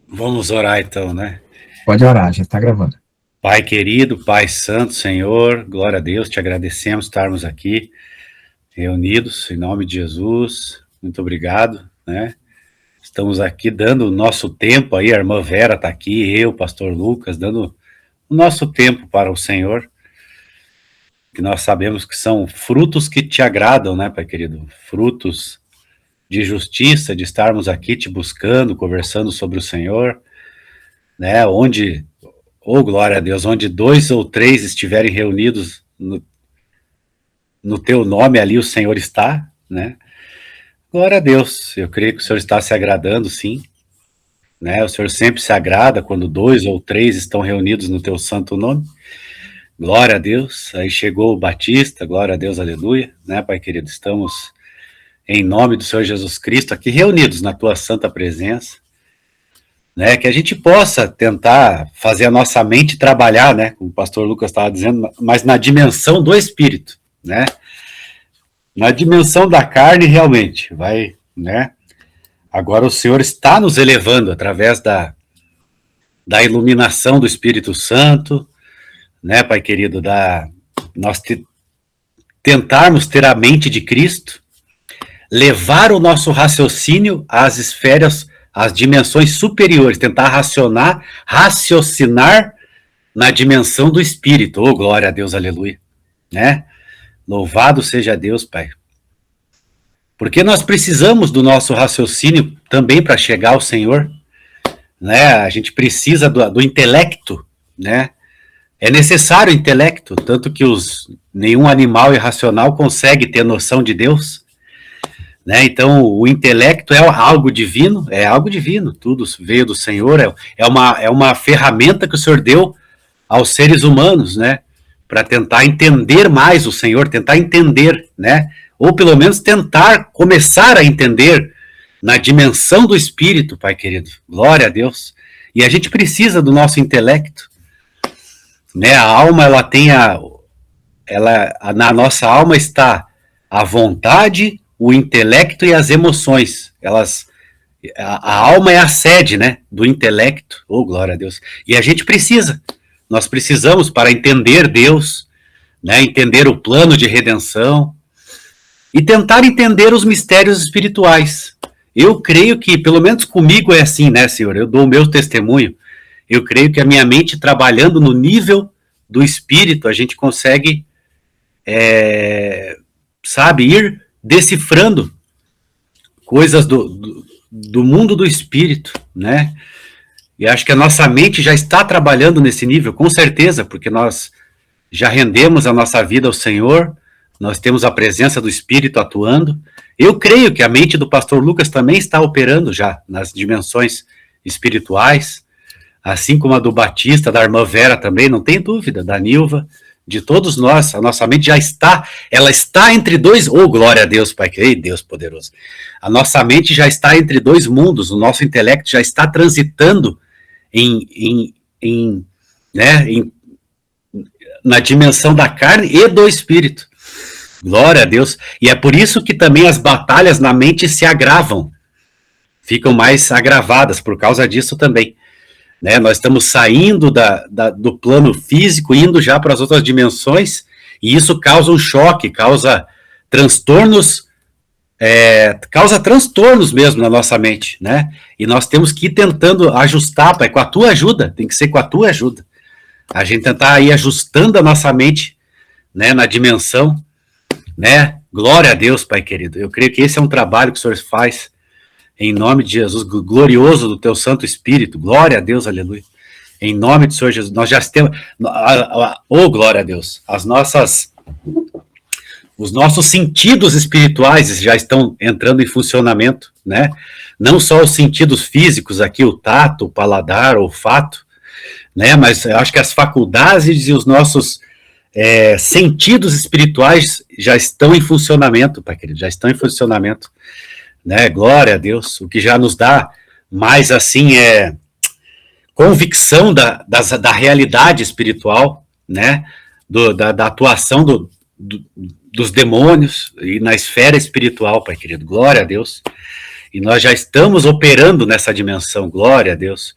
Vamos orar então, né? Pode orar, já está gravando. Pai querido, Pai santo, Senhor, glória a Deus, te agradecemos estarmos aqui reunidos em nome de Jesus. Muito obrigado, né? Estamos aqui dando o nosso tempo aí, a irmã Vera está aqui, eu, pastor Lucas, dando o nosso tempo para o Senhor, que nós sabemos que são frutos que te agradam, né, Pai querido? Frutos de justiça, de estarmos aqui te buscando, conversando sobre o Senhor, né? Onde, glória a Deus, onde 2 ou 3 estiverem reunidos no teu nome, ali o Senhor está, né? Glória a Deus, eu creio que o Senhor está se agradando, sim, né? O Senhor sempre se agrada quando 2 ou 3 estão reunidos no teu santo nome. Glória a Deus. Aí chegou o Batista, glória a Deus, aleluia, né, Pai querido? Estamos em nome do Senhor Jesus Cristo aqui reunidos na tua santa presença, né? Que a gente possa tentar fazer a nossa mente trabalhar, né? Como o pastor Lucas estava dizendo, mas na dimensão do Espírito, né? Na dimensão da carne, realmente, vai, né? Agora o Senhor está nos elevando através da iluminação do Espírito Santo, né, Pai querido, nós tentarmos ter a mente de Cristo, levar o nosso raciocínio às esferas, às dimensões superiores, tentar raciocinar na dimensão do Espírito. Oh, glória a Deus, aleluia, né? Louvado seja Deus, Pai. Porque nós precisamos do nosso raciocínio também para chegar ao Senhor, né? A gente precisa do intelecto, né? É necessário o intelecto, tanto que nenhum animal irracional consegue ter noção de Deus, né? Então, o intelecto é algo divino, tudo veio do Senhor, é uma ferramenta que o Senhor deu aos seres humanos, né? Para tentar entender mais o Senhor, tentar entender, né? Ou pelo menos tentar começar a entender na dimensão do Espírito, Pai querido. Glória a Deus. E a gente precisa do nosso intelecto, né? A alma, na nossa alma está a vontade, o intelecto e as emoções. A alma é a sede, né, do intelecto. Oh, glória a Deus. E a gente nós precisamos para entender Deus, né, entender o plano de redenção e tentar entender os mistérios espirituais. Eu creio que, pelo menos comigo é assim, né, Senhor? Eu dou o meu testemunho. Eu creio que a minha mente trabalhando no nível do Espírito, a gente consegue, ir decifrando coisas do mundo do Espírito, né? E acho que a nossa mente já está trabalhando nesse nível, com certeza, porque nós já rendemos a nossa vida ao Senhor, nós temos a presença do Espírito atuando. Eu creio que a mente do pastor Lucas também está operando já nas dimensões espirituais, assim como a do Batista, da irmã Vera também, não tem dúvida, da Nilva, de todos nós, a nossa mente ela está entre dois, oh, glória a Deus, Pai, ei, Deus poderoso, a nossa mente já está entre dois mundos, o nosso intelecto já está transitando na dimensão da carne e do Espírito, glória a Deus, e é por isso que também as batalhas na mente se agravam, ficam mais agravadas, por causa disso também, né? Nós estamos saindo do plano físico, indo já para as outras dimensões, e isso causa um choque, causa transtornos mesmo na nossa mente, né? E nós temos que ir tentando ajustar, Pai, com a tua ajuda, tem que ser com a tua ajuda, a gente tentar ir ajustando a nossa mente, né, na dimensão, né? Glória a Deus, Pai querido, eu creio que esse é um trabalho que o Senhor faz, em nome de Jesus, glorioso do teu Santo Espírito, glória a Deus, aleluia, em nome do Senhor Jesus, nós já temos, oh, glória a Deus, os nossos sentidos espirituais já estão entrando em funcionamento, né, não só os sentidos físicos aqui, o tato, o paladar, o olfato, né, mas eu acho que as faculdades e os nossos sentidos espirituais já estão em funcionamento, Pai querido, já estão em funcionamento, né, glória a Deus, o que já nos dá mais assim convicção da realidade espiritual, né, da atuação dos demônios e na esfera espiritual, Pai querido, glória a Deus. E nós já estamos operando nessa dimensão, glória a Deus.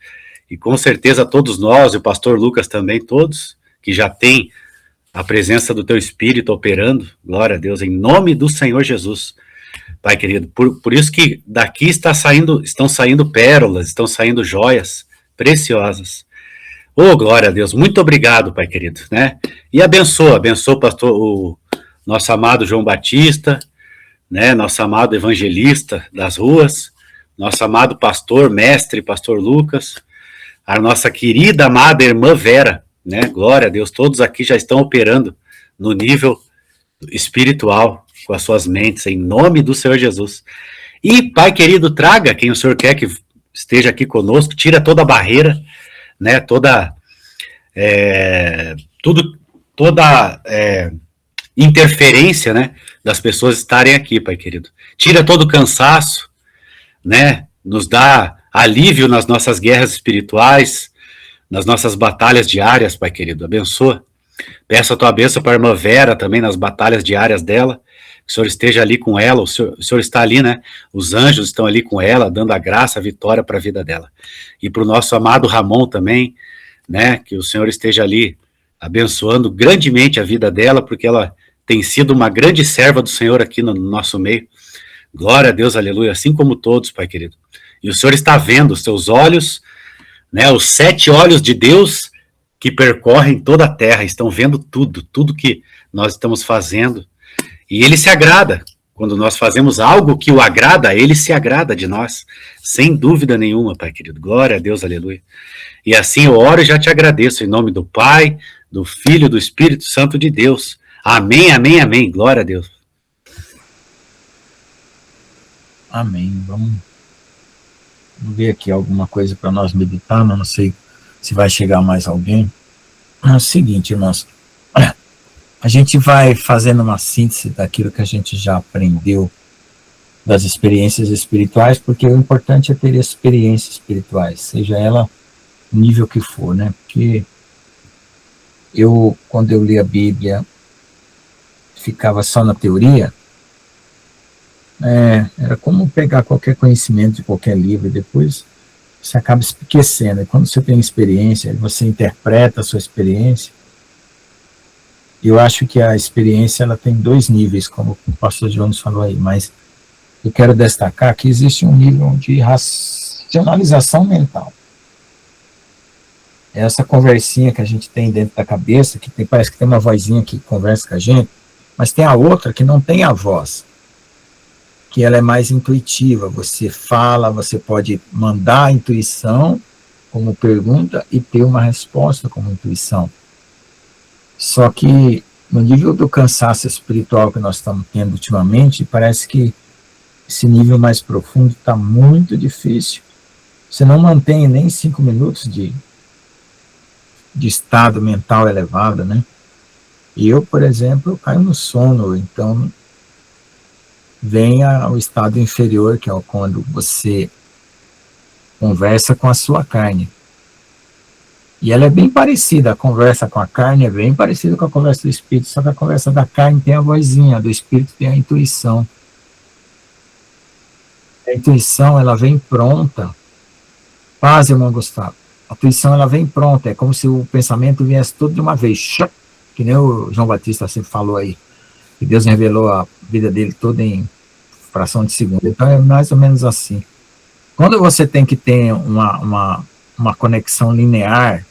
E com certeza todos nós, e o pastor Lucas também, todos que já têm a presença do teu Espírito operando, glória a Deus, em nome do Senhor Jesus. Pai querido, por isso que daqui estão saindo pérolas, estão saindo joias preciosas. Oh, glória a Deus, muito obrigado, Pai querido, né? E abençoa, pastor, o nosso amado João Batista, né? Nosso amado evangelista das ruas, nosso amado pastor, mestre, pastor Lucas, a nossa querida, amada irmã Vera, né? Glória a Deus, todos aqui já estão operando no nível espiritual, com as suas mentes, em nome do Senhor Jesus. E, Pai querido, traga quem o Senhor quer que esteja aqui conosco, tira toda a barreira, né, toda interferência, né, das pessoas estarem aqui, Pai querido. Tira todo o cansaço, né, nos dá alívio nas nossas guerras espirituais, nas nossas batalhas diárias, Pai querido. Abençoa. Peço a tua bênção para a irmã Vera também nas batalhas diárias dela, que o Senhor esteja ali com ela, o Senhor está ali, né? Os anjos estão ali com ela, dando a graça, a vitória para a vida dela. E para o nosso amado Ramon também, né? Que o Senhor esteja ali abençoando grandemente a vida dela, porque ela tem sido uma grande serva do Senhor aqui no nosso meio. Glória a Deus, aleluia, assim como todos, Pai querido. E o Senhor está vendo os seus olhos, né? Os 7 olhos de Deus que percorrem toda a terra, estão vendo tudo que nós estamos fazendo. E ele se agrada. Quando nós fazemos algo que o agrada, ele se agrada de nós, sem dúvida nenhuma, Pai querido. Glória a Deus, aleluia. E assim eu oro e já te agradeço, em nome do Pai, do Filho e do Espírito Santo de Deus. Amém, amém, amém. Glória a Deus. Amém. Vamos ver aqui alguma coisa para nós meditar, mas não sei se vai chegar mais alguém. É o seguinte, irmãos. A gente vai fazendo uma síntese daquilo que a gente já aprendeu das experiências espirituais, porque o importante é ter experiências espirituais, seja ela o nível que for, né? Porque quando eu li a Bíblia, ficava só na teoria, era como pegar qualquer conhecimento de qualquer livro e depois você acaba esquecendo. E quando você tem experiência, você interpreta a sua experiência. Eu acho que a experiência ela tem 2 níveis, como o pastor Jones falou aí, mas eu quero destacar que existe um nível de racionalização mental. Essa conversinha que a gente tem dentro da cabeça, parece que tem uma vozinha que conversa com a gente, mas tem a outra que não tem a voz, que ela é mais intuitiva. Você fala, você pode mandar a intuição como pergunta e ter uma resposta como intuição. Só que no nível do cansaço espiritual que nós estamos tendo ultimamente, parece que esse nível mais profundo está muito difícil. Você não mantém nem 5 minutos de estado mental elevado, né? E eu, por exemplo, eu caio no sono, então vem o estado inferior, que é quando você conversa com a sua carne. E ela é bem parecida, a conversa com a carne é bem parecida com a conversa do espírito, só que a conversa da carne tem a vozinha, a do espírito tem a intuição. A intuição, ela vem pronta. Paz, irmão Gustavo. A intuição, ela vem pronta, é como se o pensamento viesse tudo de uma vez, que nem o João Batista sempre falou aí, que Deus revelou a vida dele toda em fração de segundo. Então é mais ou menos assim. Quando você tem que ter uma conexão linear,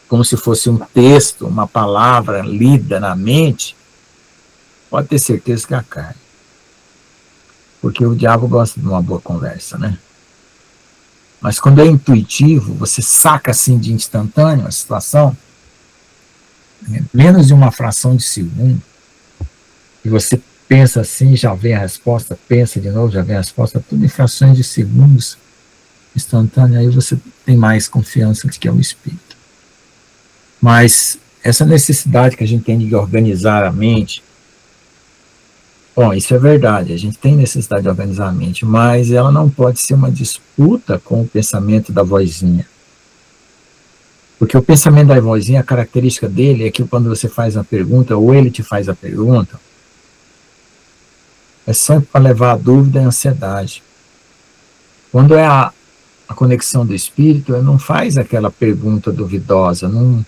como se fosse um texto, uma palavra lida na mente, pode ter certeza que é a carne. Porque o diabo gosta de uma boa conversa, né? Mas quando é intuitivo, você saca assim de instantâneo a situação, menos de uma fração de segundo, e você pensa assim, já vem a resposta, pensa de novo, já vem a resposta, tudo em frações de segundos, instantâneo, aí você tem mais confiança de que é o Espírito. Mas essa necessidade que a gente tem de organizar a mente, bom, isso é verdade, a gente tem necessidade de organizar a mente, mas ela não pode ser uma disputa com o pensamento da vozinha. Porque o pensamento da vozinha, a característica dele é que quando você faz a pergunta, ou ele te faz a pergunta, é só para levar a dúvida e a ansiedade. Quando é a conexão do espírito, ele não faz aquela pergunta duvidosa, não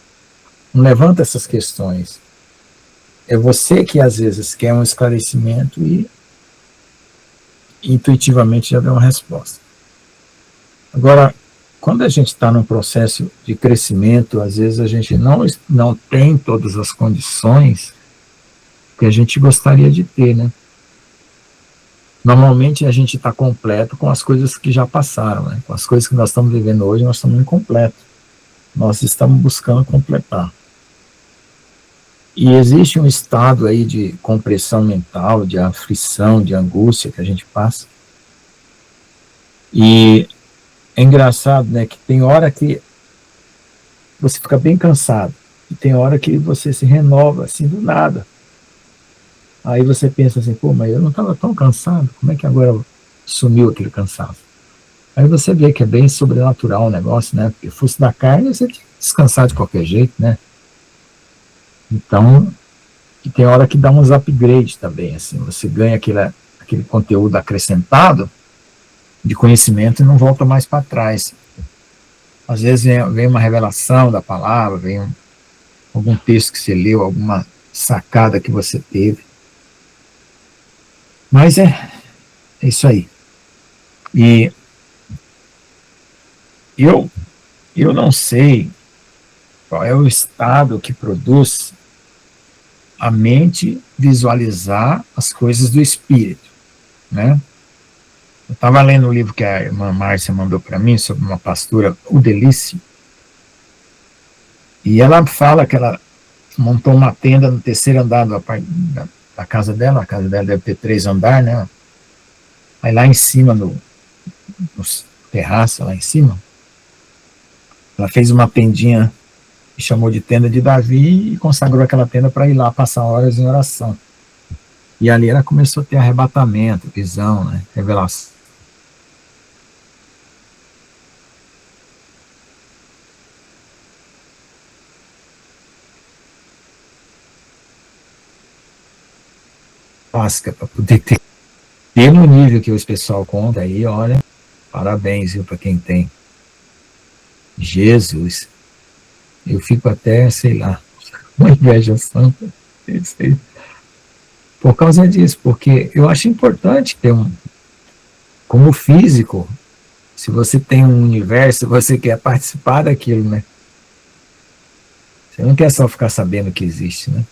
levanta essas questões. É você que às vezes quer um esclarecimento e intuitivamente já deu uma resposta. Agora, quando a gente está num processo de crescimento, às vezes a gente não tem todas as condições que a gente gostaria de ter, né? Normalmente a gente está completo com as coisas que já passaram, né? Com as coisas que nós estamos vivendo hoje, nós estamos incompletos. Nós estamos buscando completar. E existe um estado aí de compressão mental, de aflição, de angústia que a gente passa. E é engraçado, né, que tem hora que você fica bem cansado, e tem hora que você se renova, assim, do nada. Aí você pensa assim, pô, mas eu não estava tão cansado, como é que agora sumiu aquele cansaço? Aí você vê que é bem sobrenatural o negócio, né, porque fosse da carne, você tinha que descansar de qualquer jeito, né? Então, e tem hora que dá uns upgrades também, assim, você ganha aquele conteúdo acrescentado de conhecimento e não volta mais para trás. Às vezes vem uma revelação da palavra, vem algum texto que você leu, alguma sacada que você teve. Mas é isso aí. E eu não sei qual é o estado que produz a mente visualizar as coisas do espírito, né? Eu estava lendo o livro que a irmã Márcia mandou para mim sobre uma pastora, Udelice, e ela fala que ela montou uma tenda no terceiro andar da casa dela. A casa dela deve ter 3 andares, né? Aí lá em cima, no terraço, lá em cima, ela fez uma tendinha e chamou de tenda de Davi e consagrou aquela tenda para ir lá passar horas em oração. E ali ela começou a ter arrebatamento, visão, né? Revelação. Básica para poder ter no nível que os pessoal conta aí, olha, parabéns, viu, para quem tem. Jesus, eu fico até, sei lá, uma inveja santa, por causa disso, porque eu acho importante ter como físico, se você tem um universo, você quer participar daquilo, né? Você não quer só ficar sabendo que existe, né?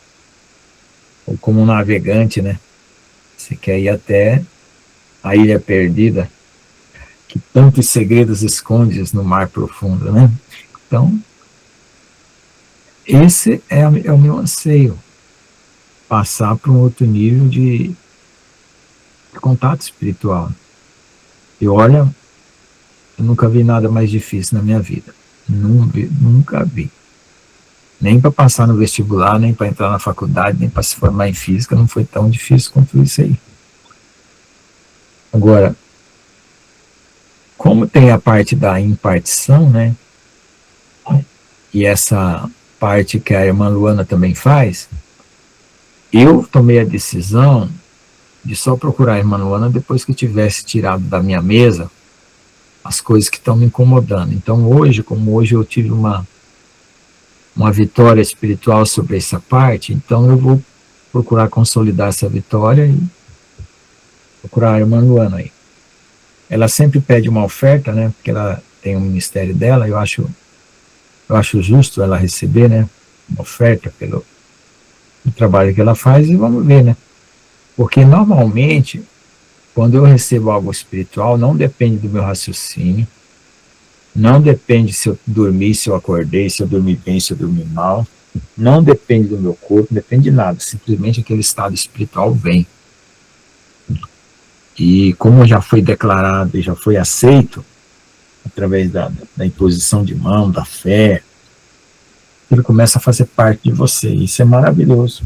Ou como um navegante, né? Você quer ir até a ilha perdida, que tantos segredos esconde no mar profundo, né? Então, esse é o meu anseio, passar para um outro nível de contato espiritual. E olha, eu nunca vi nada mais difícil na minha vida. Nunca vi. Nem para passar no vestibular, nem para entrar na faculdade, nem para se formar em física, não foi tão difícil quanto isso aí. Agora, como tem a parte da impartição, né? E essa parte que a irmã Luana também faz, eu tomei a decisão de só procurar a irmã Luana depois que eu tivesse tirado da minha mesa as coisas que estão me incomodando. Então hoje, como hoje eu tive uma vitória espiritual sobre essa parte, então eu vou procurar consolidar essa vitória e procurar a irmã Luana aí. Ela sempre pede uma oferta, né, porque ela tem um ministério dela, eu acho justo ela receber, né, uma oferta pelo trabalho que ela faz, e vamos ver, né, porque normalmente, quando eu recebo algo espiritual, não depende do meu raciocínio, não depende se eu dormi, se eu acordei, se eu dormi bem, se eu dormi mal, não depende do meu corpo, não depende de nada, simplesmente aquele estado espiritual vem. E como já foi declarado e já foi aceito, através da imposição de mão, da fé, ele começa a fazer parte de você. Isso é maravilhoso,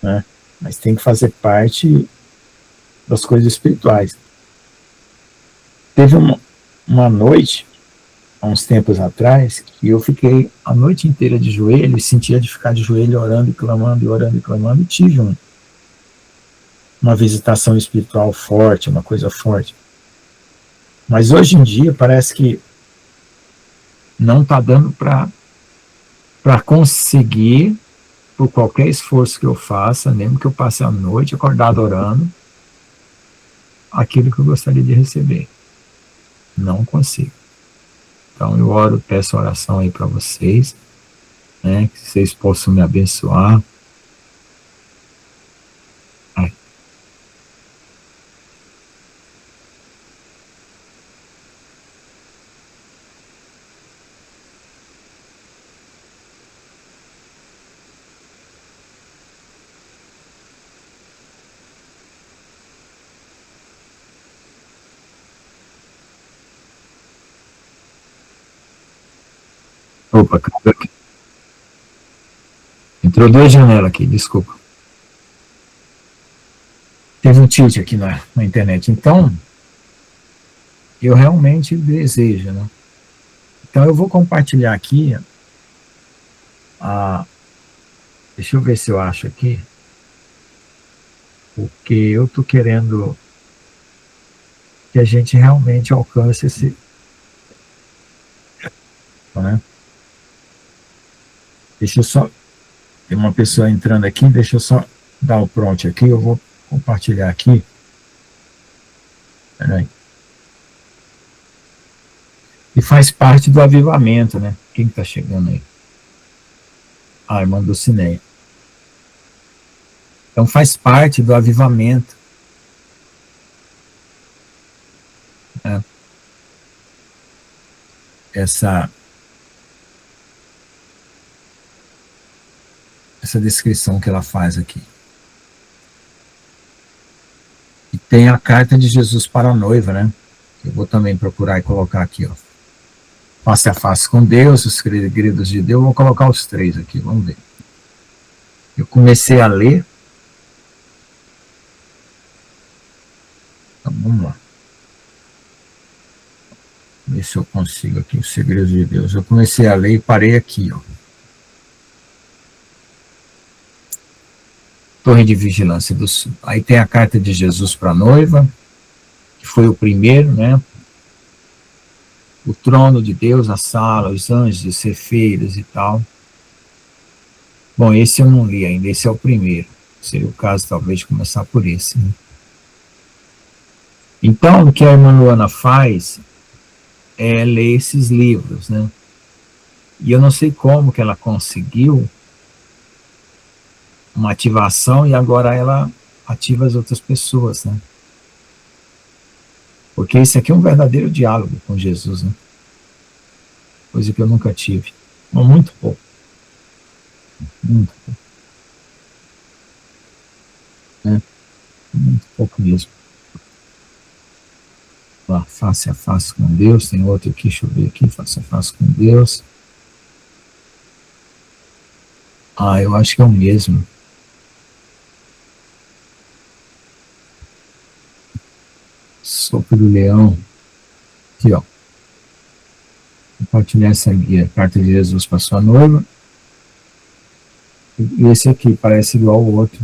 né? Mas tem que fazer parte das coisas espirituais. Teve uma noite, há uns tempos atrás, que eu fiquei a noite inteira de joelho, e sentia de ficar de joelho orando e clamando, e tive uma visitação espiritual forte, uma coisa forte. Mas hoje em dia parece que não está dando para conseguir, por qualquer esforço que eu faça, mesmo que eu passe a noite acordado orando, aquilo que eu gostaria de receber. Não consigo. Então eu oro, peço oração aí para vocês, né, que vocês possam me abençoar. Opa, entrou duas janelas aqui, desculpa. Teve um tilt aqui na internet. Então, eu realmente desejo, né? Então, eu vou compartilhar aqui. Deixa eu ver se eu acho aqui. Porque eu estou querendo que a gente realmente alcance esse. Né? Deixa eu só. Tem uma pessoa entrando aqui, deixa eu só dar o prompt aqui. Eu vou compartilhar aqui. Peraí. E faz parte do avivamento, né? Quem está chegando aí? Irmã do Cineia. Então faz parte do avivamento. Né? Essa descrição que ela faz aqui. E tem a carta de Jesus para a noiva, né? Eu vou também procurar e colocar aqui, ó. Face a face com Deus, os segredos de Deus. Eu vou colocar os três aqui, vamos ver. Eu comecei a ler. Então, vamos lá. Ver se eu consigo aqui os segredos de Deus. Eu comecei a ler e parei aqui, ó. Torre de Vigilância do Sul. Aí tem a carta de Jesus para a noiva, que foi o primeiro, né? O trono de Deus, a sala, os anjos, os cefeiros e tal. Bom, esse eu não li ainda, esse é o primeiro. Seria o caso, talvez, de começar por esse. Né? Então, o que a irmã Luana faz é ler esses livros, né? E eu não sei como que ela conseguiu uma ativação e agora ela ativa as outras pessoas, né? Porque isso aqui é um verdadeiro diálogo com Jesus, né? Coisa que eu nunca tive. Mas muito pouco. Muito pouco. Né? Muito pouco mesmo. Lá, face a face com Deus. Tem outro aqui, deixa eu ver aqui. Face a face com Deus. Eu acho que é o mesmo. Sopro do leão. Aqui, ó. Compartilhar essa guia. Carta de Jesus para sua noiva. E esse aqui parece igual ao outro.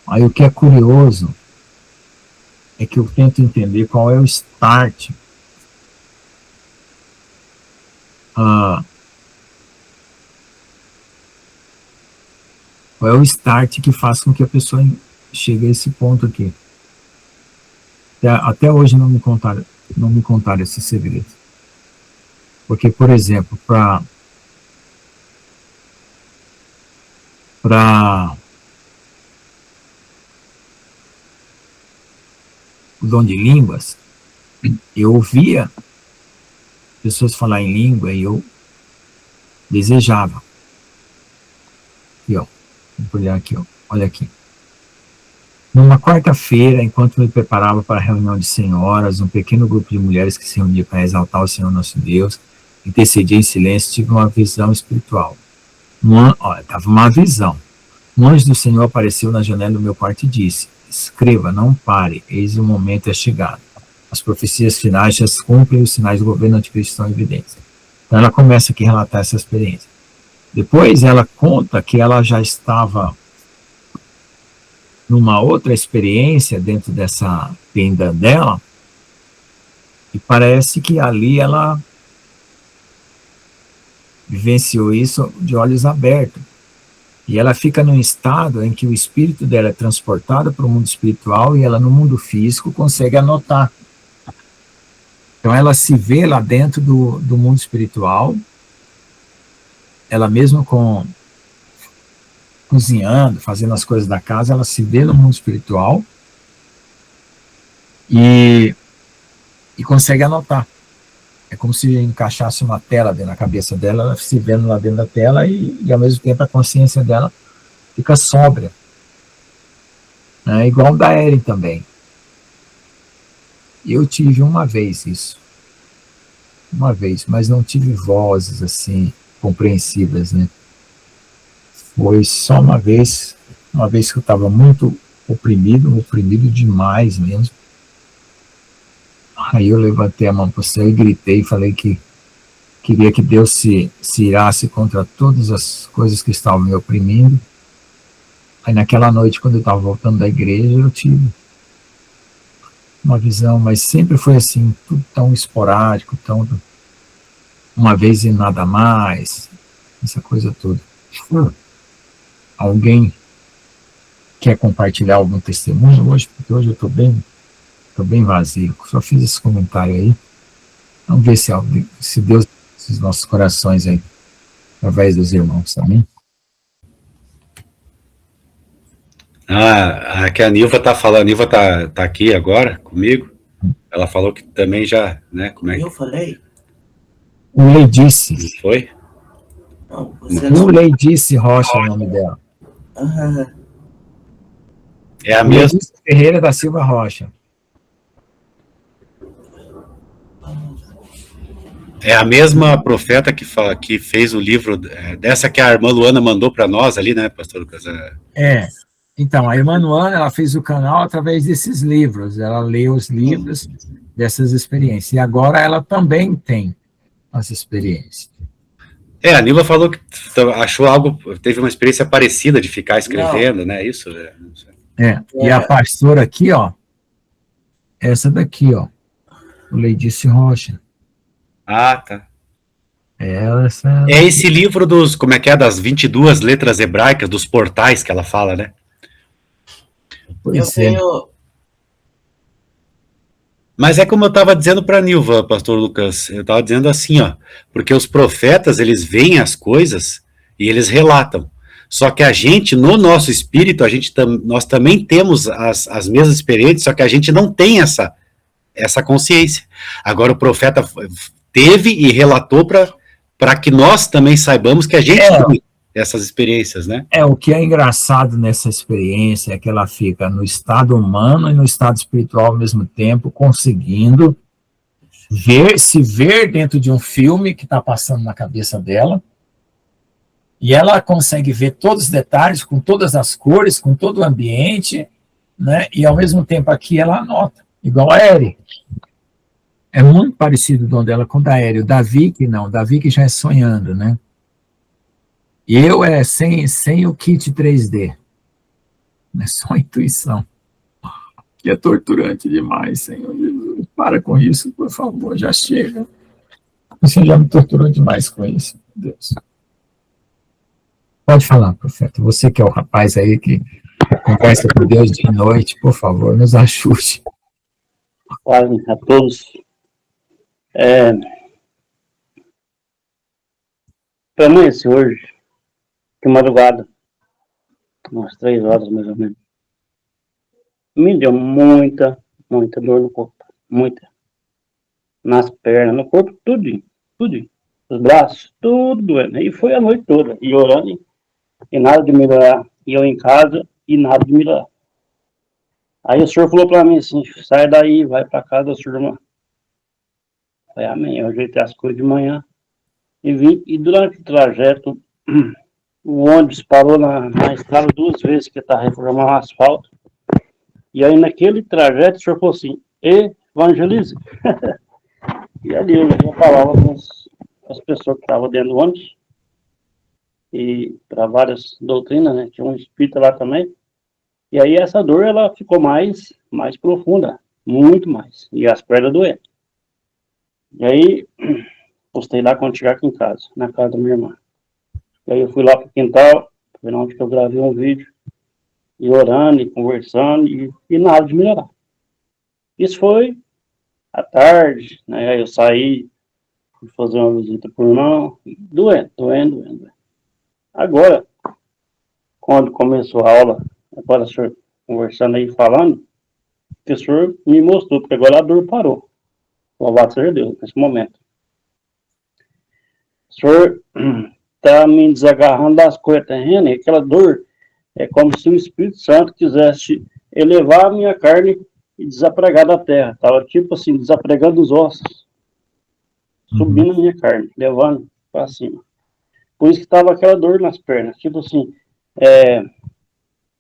Aí o que é curioso é que eu tento entender qual é o start. Qual é o start que faz com que a pessoa chegue a esse ponto aqui. Até hoje não me contaram esse segredo. Porque, por exemplo, para o dom de línguas, eu ouvia pessoas falar em língua e eu desejava. Aqui, ó. Vou olhar aqui, ó. Olha aqui. Numa quarta-feira, enquanto me preparava para a reunião de senhoras, um pequeno grupo de mulheres que se reunia para exaltar o Senhor nosso Deus, intercedia em silêncio, tive uma visão espiritual. Estava uma visão. Um anjo do Senhor apareceu na janela do meu quarto e disse: escreva, não pare, eis o momento é chegado. as profecias finais já se cumprem e os sinais do governo anticristo estão evidentes. Então ela começa aqui a relatar essa experiência. Depois ela conta que ela já estava numa outra experiência dentro dessa tenda dela, e parece que ali ela vivenciou isso de olhos abertos. E ela fica num estado em que o espírito dela é transportado para o mundo espiritual e ela, no mundo físico, consegue anotar. Então, ela se vê lá dentro do mundo espiritual, ela mesmo cozinhando, fazendo as coisas da casa, ela se vê no mundo espiritual e consegue anotar. É como se encaixasse uma tela dentro da cabeça dela, ela se vendo lá dentro da tela e ao mesmo tempo a consciência dela fica sóbria. É igual o da Erin também. Eu tive uma vez isso. Uma vez, mas não tive vozes assim, compreensivas, né? Foi só uma vez que eu estava muito oprimido demais mesmo. Aí eu levantei a mão para o céu e gritei e falei que queria que Deus se irasse contra todas as coisas que estavam me oprimindo. Aí naquela noite, quando eu estava voltando da igreja, eu tive uma visão, mas sempre foi assim, tudo tão esporádico, tão uma vez e nada mais, essa coisa toda. Alguém quer compartilhar algum testemunho hoje? Porque hoje eu estou bem vazio, só fiz esse comentário aí. Vamos ver se Deus esses nossos corações aí, através dos irmãos também. Que a Nilva tá falando, a Nilva tá aqui agora comigo. Ela falou que também já, né? Como é que... Eu falei? O Leidice. Não foi? Não, você não. O Leidice Rocha é o nome dela. É a mesma. Leidice Ferreira da Silva Rocha. É a mesma profeta que fez o livro dessa que a irmã Luana mandou para nós ali, né, pastor Lucas? Então, a irmã Luana, ela fez o canal através desses livros, ela leu os livros dessas experiências, e agora ela também tem as experiências. A Nilva falou que achou teve uma experiência parecida de ficar escrevendo, né, isso? E a pastora aqui, ó, essa daqui, ó, o Leidice Rocha. Tá. Essa... É esse livro como é que é, das 22 letras hebraicas, dos portais que ela fala, né? Eu tenho... Mas é como eu estava dizendo para a Nilva, pastor Lucas, eu estava dizendo assim, ó, porque os profetas, eles veem as coisas e eles relatam. Só que a gente, no nosso espírito, nós também temos as mesmas experiências, só que a gente não tem essa consciência. Agora o profeta teve e relatou para que nós também saibamos que a gente tem essas experiências, né? O que é engraçado nessa experiência é que ela fica no estado humano e no estado espiritual ao mesmo tempo, conseguindo se ver dentro de um filme que está passando na cabeça dela, e ela consegue ver todos os detalhes, com todas as cores, com todo o ambiente, né? E ao mesmo tempo aqui ela anota, igual a Eri. É muito parecido o dom dela com o da Eri. O Davi que já é sonhando, né? E eu sem o kit 3D. É só intuição. Que é torturante demais, Senhor Jesus. Para com isso, por favor, já chega. Você já me torturou demais com isso, Deus. Pode falar, profeta. Você que é o rapaz aí que conversa com Deus de noite, por favor, nos ajude. Olá a todos. Para amanhecer hoje, de madrugada, umas 3 horas mais ou menos, me deu muita dor no corpo, muita. Nas pernas, no corpo, tudo. Os braços, tudo doendo. E foi a noite toda, e orando, e nada de melhorar. E eu em casa, e nada de melhorar. Aí o senhor falou para mim assim, sai daí, vai para casa da sua irmã. Falei, amém. Eu ajeitei as coisas de manhã e vim. E durante o trajeto, o ônibus parou na estrada 2 vezes, que está reformando o asfalto. E aí naquele trajeto o senhor falou assim, evangelize. E ali eu já falava com as pessoas que estavam dentro do ônibus, e para várias doutrinas, né? Tinha um espírito lá também. E aí essa dor, ela ficou mais profunda, muito mais. E as pernas doendo. E aí, postei lá quando chegar aqui em casa, na casa da minha irmã. E aí eu fui lá pro quintal, foi onde que eu gravei um vídeo, e orando, e conversando, e nada de melhorar. Isso foi à tarde, né? Aí eu saí, fui fazer uma visita pro irmão, doendo. Agora, quando começou a aula, agora o senhor conversando aí, falando, o professor me mostrou, porque agora a dor parou. Louvado seja Deus, nesse momento. O senhor está me desagarrando das coisas terrenas, e aquela dor é como se o Espírito Santo quisesse elevar a minha carne e desapregar da terra. Estava tipo assim, desapregando os ossos, subindo a minha carne, levando para cima. Por isso que estava aquela dor nas pernas. Tipo assim,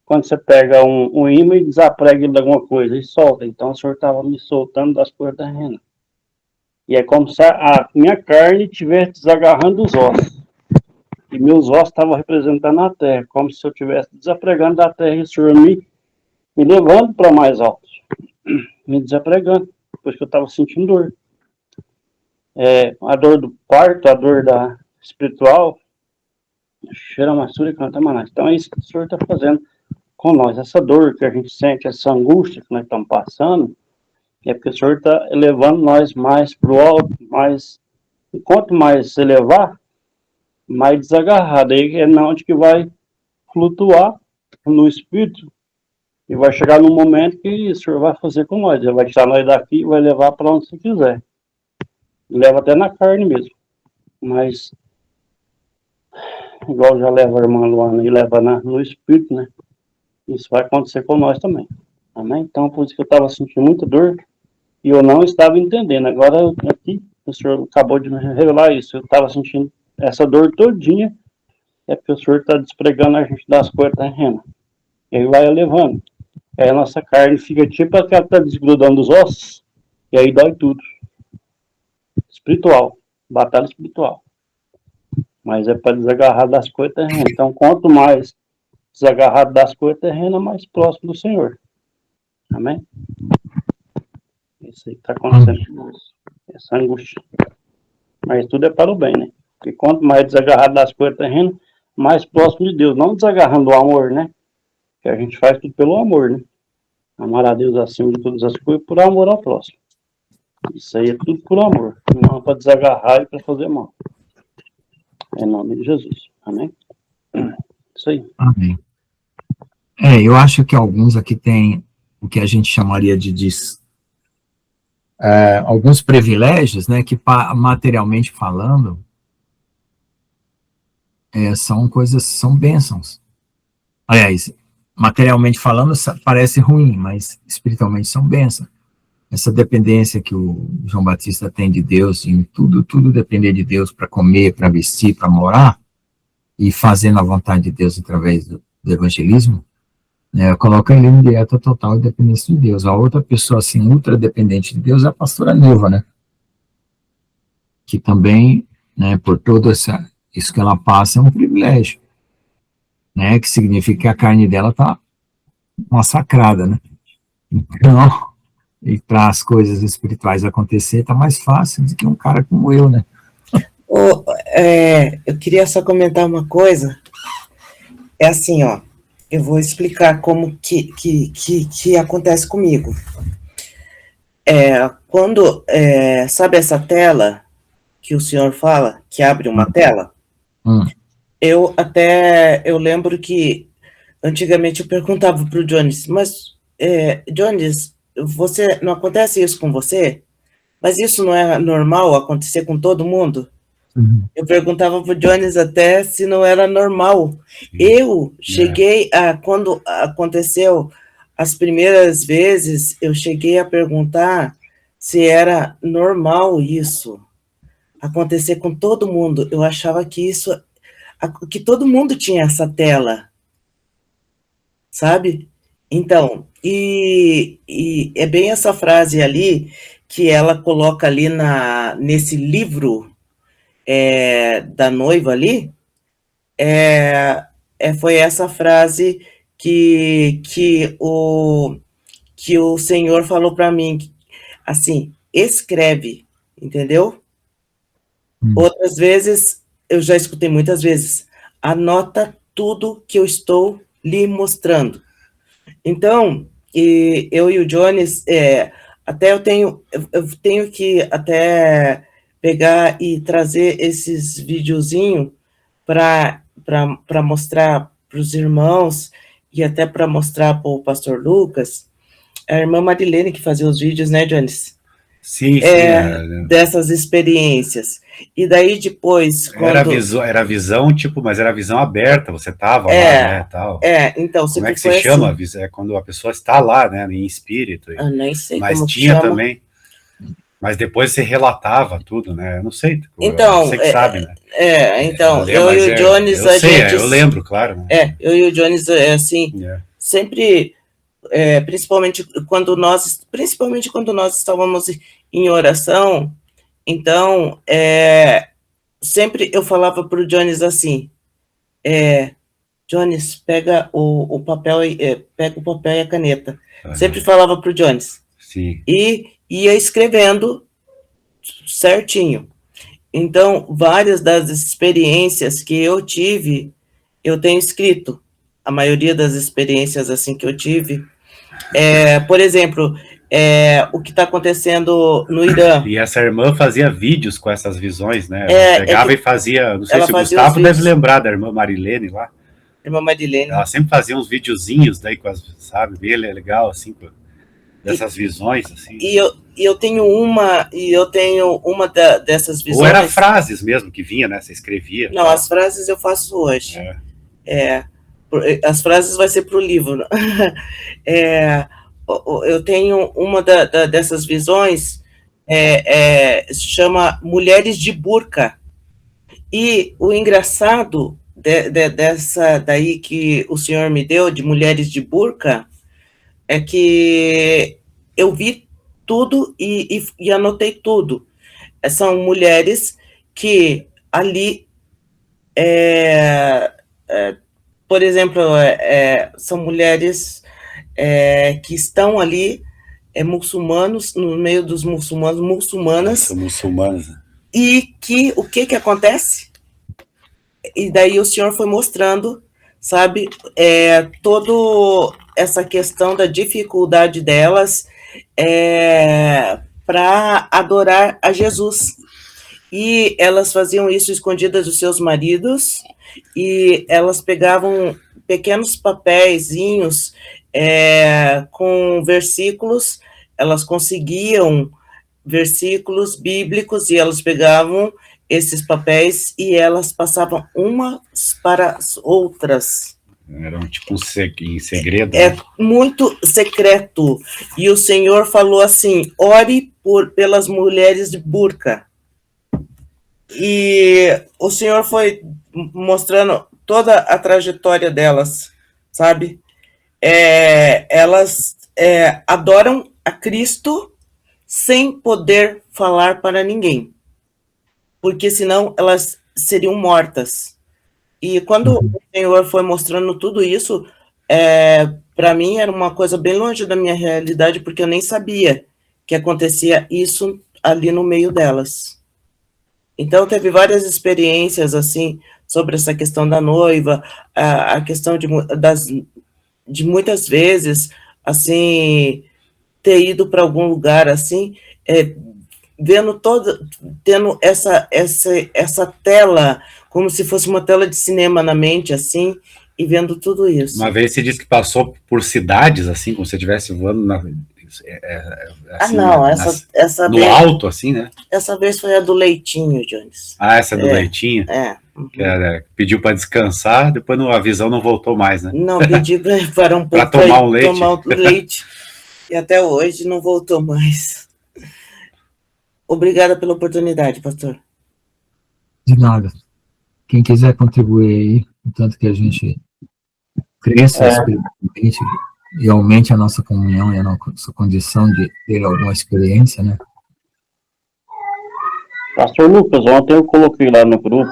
quando você pega um imã e desaprega ele de alguma coisa e solta. Então o senhor estava me soltando das coisas terrenas. E é como se a minha carne estivesse desagarrando os ossos. E meus ossos estavam representando a terra, como se eu estivesse desapregando da terra e o senhor me levando para mais alto. Me desapregando, depois que eu estava sentindo dor. A dor do parto, a dor da espiritual, cheira maçura e canta manás. Então é isso que o senhor está fazendo com nós. Essa dor que a gente sente, essa angústia que nós estamos passando, é porque o senhor está elevando nós mais para o alto, mais. E quanto mais se elevar, mais desagarrado. Aí é onde que vai flutuar no espírito e vai chegar num momento que o senhor vai fazer com nós. Ele vai tirar nós daqui e vai levar para onde você quiser. Leva até na carne mesmo. Mas, igual já leva a irmã Luana e leva no espírito, né? Isso vai acontecer com nós também. Amém? Então, por isso que eu estava sentindo muita dor e eu não estava entendendo. Agora, aqui, o senhor acabou de me revelar isso. Eu estava sentindo essa dor todinha, é porque o senhor está despregando a gente das coisas terrenas. E aí vai elevando. Aí a nossa carne fica tipo aquela que está desgrudando os ossos, e aí dói tudo. Espiritual. Batalha espiritual. Mas é para desagarrar das coisas terrenas. Então, quanto mais desagarrado das coisas terrenas, mais próximo do Senhor. Amém? Isso aí que está acontecendo com nós. Essa angústia. Mas tudo é para o bem, né? Porque quanto mais desagarrado das coisas terrenas, mais próximo de Deus. Não desagarrando o amor, né? Que a gente faz tudo pelo amor, né? Amar a Deus acima de todas as coisas por amor ao próximo. Isso aí é tudo por amor. Não para desagarrar e para fazer mal. Em nome de Jesus. Amém? Isso aí. Amém. Eu acho que alguns aqui têm o que a gente chamaria de alguns privilégios, né, que materialmente falando, são bênçãos. Aliás, materialmente falando parece ruim, mas espiritualmente são bênçãos. Essa dependência que o João Batista tem de Deus, em tudo depender de Deus para comer, para vestir, para morar, e fazendo a vontade de Deus através do evangelismo, coloca ele em dieta total e dependência de Deus. A outra pessoa, assim, ultra dependente de Deus é a pastora Neuva, né? Que também, né, por todo isso que ela passa, é um privilégio, né? Que significa que a carne dela está massacrada, né? Então, e para as coisas espirituais acontecer, está mais fácil do que um cara como eu, né? Eu queria só comentar uma coisa. É assim, ó. Eu vou explicar como que acontece comigo. Quando, sabe essa tela que o senhor fala, que abre uma tela? Eu lembro que antigamente eu perguntava para o Jones, mas, Jones, não acontece isso com você? Mas isso não é normal acontecer com todo mundo? Eu perguntava para o Jones até se não era normal. Eu cheguei quando aconteceu as primeiras vezes, eu cheguei a perguntar se era normal isso acontecer com todo mundo. Eu achava que que todo mundo tinha essa tela, sabe? Então, e é bem essa frase ali que ela coloca ali nesse livro da noiva ali, foi essa frase que o Senhor falou para mim, assim, escreve, entendeu? Outras vezes, eu já escutei muitas vezes, anota tudo que eu estou lhe mostrando. Então, eu e o Jones, até eu tenho que até pegar e trazer esses videozinhos para mostrar para os irmãos e até para mostrar para o pastor Lucas, a irmã Marilene que fazia os vídeos, né, Jones? Sim, dessas experiências. E daí depois, quando... Era visão, tipo, mas era visão aberta, você estava lá, né, tal. Então, como é que se chama? Assim. É quando a pessoa está lá, né, em espírito. Eu nem sei mas como tinha chama. Também, mas depois você relatava tudo, né, eu não sei. Então, você que sabe, né. Então, eu e o Jones, eu lembro, claro. Né? Eu e o Jones, assim, sempre... principalmente quando nós estávamos em oração, então, sempre eu falava para o Jones assim, Jones, pega o papel e a caneta. Sempre falava para o Jones. Sim. E ia escrevendo certinho. Então, várias das experiências que eu tive, eu tenho escrito. A maioria das experiências assim que eu tive, por exemplo, o que está acontecendo no Irã. E essa irmã fazia vídeos com essas visões, né? Ela pegava e fazia, não sei se o Gustavo deve lembrar da irmã Marilene lá. Irmã Marilene. Ela sempre fazia uns videozinhos daí, sabe, bem legal, assim, dessas visões, assim. E eu tenho uma dessas visões. Ou era frases mesmo que vinha, né? Você escrevia. Não, as frases eu faço hoje. As frases vai ser para o livro. Eu tenho uma dessas visões, se chama Mulheres de Burca. E o engraçado dessa daí que o Senhor me deu, de Mulheres de Burca, é que eu vi tudo e anotei tudo. São mulheres que ali, por exemplo, são mulheres que estão ali, muçulmanos, no meio dos muçulmanas. São muçulmanas. E o que acontece? E daí o Senhor foi mostrando, sabe, toda essa questão da dificuldade delas para adorar a Jesus. E elas faziam isso escondidas dos seus maridos, e elas pegavam pequenos papeizinhos com versículos, elas conseguiam versículos bíblicos, e elas pegavam esses papéis e elas passavam umas para as outras. Era tipo em segredo. Né? Muito secreto. E o Senhor falou assim, ore pelas mulheres de burca. E o Senhor foi mostrando toda a trajetória delas, sabe? Elas adoram a Cristo sem poder falar para ninguém, porque senão elas seriam mortas. E quando o Senhor foi mostrando tudo isso, para mim era uma coisa bem longe da minha realidade, porque eu nem sabia que acontecia isso ali no meio delas. Então, teve várias experiências, assim, sobre essa questão da noiva, a questão de muitas vezes, assim, ter ido para algum lugar, assim, tendo essa tela, como se fosse uma tela de cinema na mente, assim, e vendo tudo isso. Uma vez você disse que passou por cidades, assim, como se você estivesse voando assim, não, essa no alto, assim, né? Essa vez foi a do Leitinho, Jones. Essa do Leitinho? Uhum. Que pediu para descansar, depois a visão não voltou mais, né? Não, pedi para um pouco tomar um leite. Tomar um leite, e até hoje não voltou mais. Obrigada pela oportunidade, pastor. De nada. Quem quiser contribuir aí, tanto que a gente cresça espiritualmente, e aumente a nossa comunhão e a nossa condição de ter alguma experiência, né? Pastor Lucas, ontem eu coloquei lá no grupo,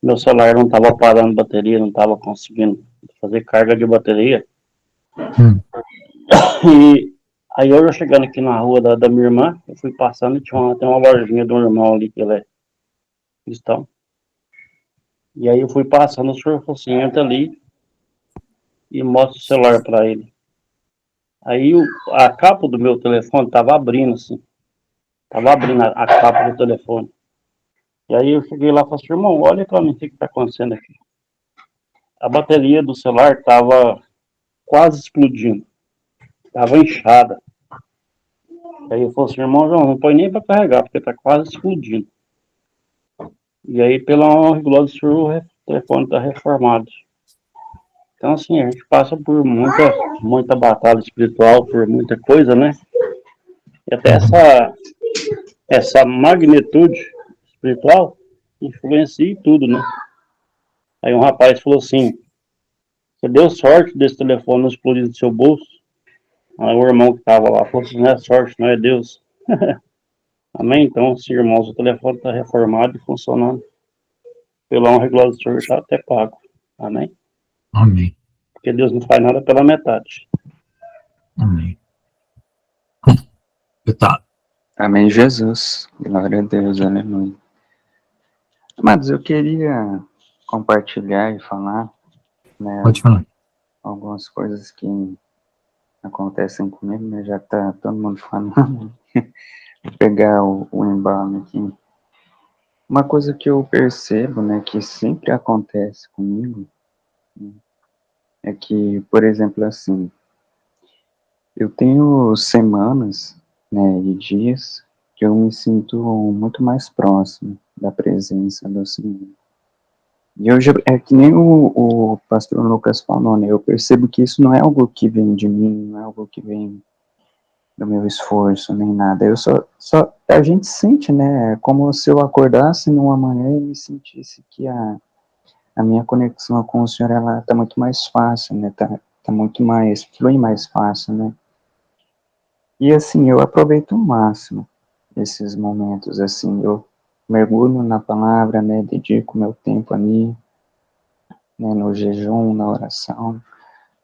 meu celular não estava parando bateria, não estava conseguindo fazer carga de bateria. E aí eu chegando aqui na rua da minha irmã, eu fui passando e tem uma lojinha do irmão ali, que ele é cristão. E aí eu fui passando, o senhor falou assim, entra ali e mostra o celular para ele. Aí a capa do meu telefone estava abrindo assim, estava abrindo a capa do telefone. E aí eu cheguei lá e falei assim, irmão, olha para mim o que está acontecendo aqui. A bateria do celular estava quase explodindo, estava inchada. Aí eu falei assim, irmão, não põe nem para carregar, porque está quase explodindo. E aí, pela honra e glória do Senhor, o telefone está reformado. Então, assim, a gente passa por muita batalha espiritual, por muita coisa, né? E até essa magnitude espiritual influencia em tudo, né? Aí um rapaz falou assim, você deu sorte desse telefone não explodir no seu bolso? Aí o irmão que estava lá falou assim, não é sorte, não é Deus. Amém? Então, se irmãos, o telefone está reformado e funcionando. Pela honra e glória do Senhor, já até pago. Amém? Amém. Porque Deus não faz nada pela metade. Amém. Tá. Amém, Jesus. Glória a Deus, aleluia. Amados, eu queria compartilhar e falar, né, Pode falar. algumas coisas que acontecem comigo, né, já tá todo mundo falando. Vou pegar o embalo aqui. Uma coisa que eu percebo, né, que sempre acontece comigo, né, é que, por exemplo, assim, eu tenho semanas, né, e dias que eu me sinto muito mais próximo da presença do Senhor. E hoje é que nem o pastor Lucas falou, né, eu percebo que isso não é algo que vem de mim, não é algo que vem do meu esforço, nem nada. Eu a gente sente, né, como se eu acordasse numa manhã e me sentisse que a minha conexão com o Senhor, ela tá muito mais fácil, né, tá muito mais, flui mais fácil, né. E assim, eu aproveito o máximo esses momentos, assim, eu mergulho na palavra, né, dedico meu tempo ali, né, no jejum, na oração,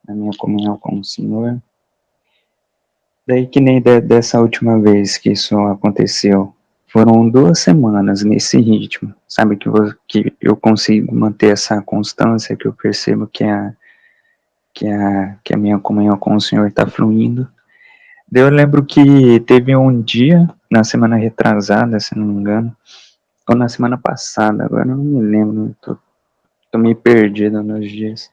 na minha comunhão com o Senhor. Daí que nem dessa última vez que isso aconteceu, foram 2 semanas nesse ritmo, sabe, que eu consigo manter essa constância, que eu percebo que a minha comunhão com o Senhor está fluindo. Daí eu lembro que teve um dia, na semana retrasada, se não me engano, ou na semana passada, agora eu não me lembro, tô meio perdido nos dias,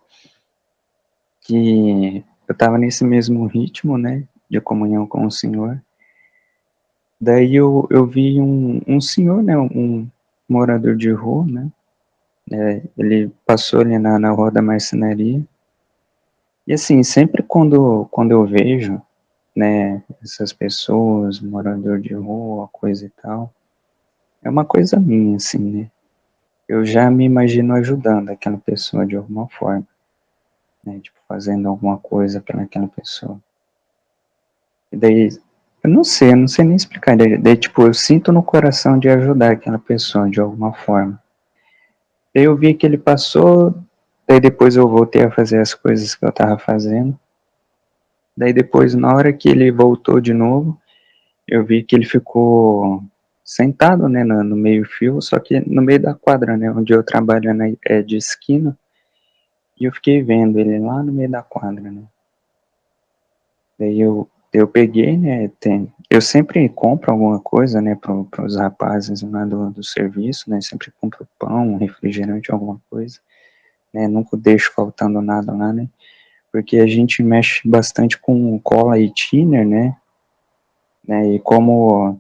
que eu tava nesse mesmo ritmo, né, de comunhão com o Senhor. Daí eu vi um senhor, né, um morador de rua, né, ele passou ali na rua da marcenaria, e assim, sempre quando eu vejo, né, essas pessoas, morador de rua, coisa e tal, é uma coisa minha, assim, né, eu já me imagino ajudando aquela pessoa de alguma forma, né, tipo, fazendo alguma coisa para aquela pessoa. E daí, eu não sei nem explicar, daí tipo, eu sinto no coração de ajudar aquela pessoa de alguma forma. Daí eu vi que ele passou, daí depois eu voltei a fazer as coisas que eu tava fazendo. Daí depois, na hora que ele voltou de novo, eu vi que ele ficou sentado, né, no meio-fio, só que no meio da quadra, né, onde eu trabalho é de esquina, e eu fiquei vendo ele lá no meio da quadra, né. Daí eu peguei, né, eu sempre compro alguma coisa, né, pros rapazes lá do serviço, né, sempre compro pão, refrigerante, alguma coisa, né, nunca deixo faltando nada lá, né, porque a gente mexe bastante com cola e thinner, né, e como,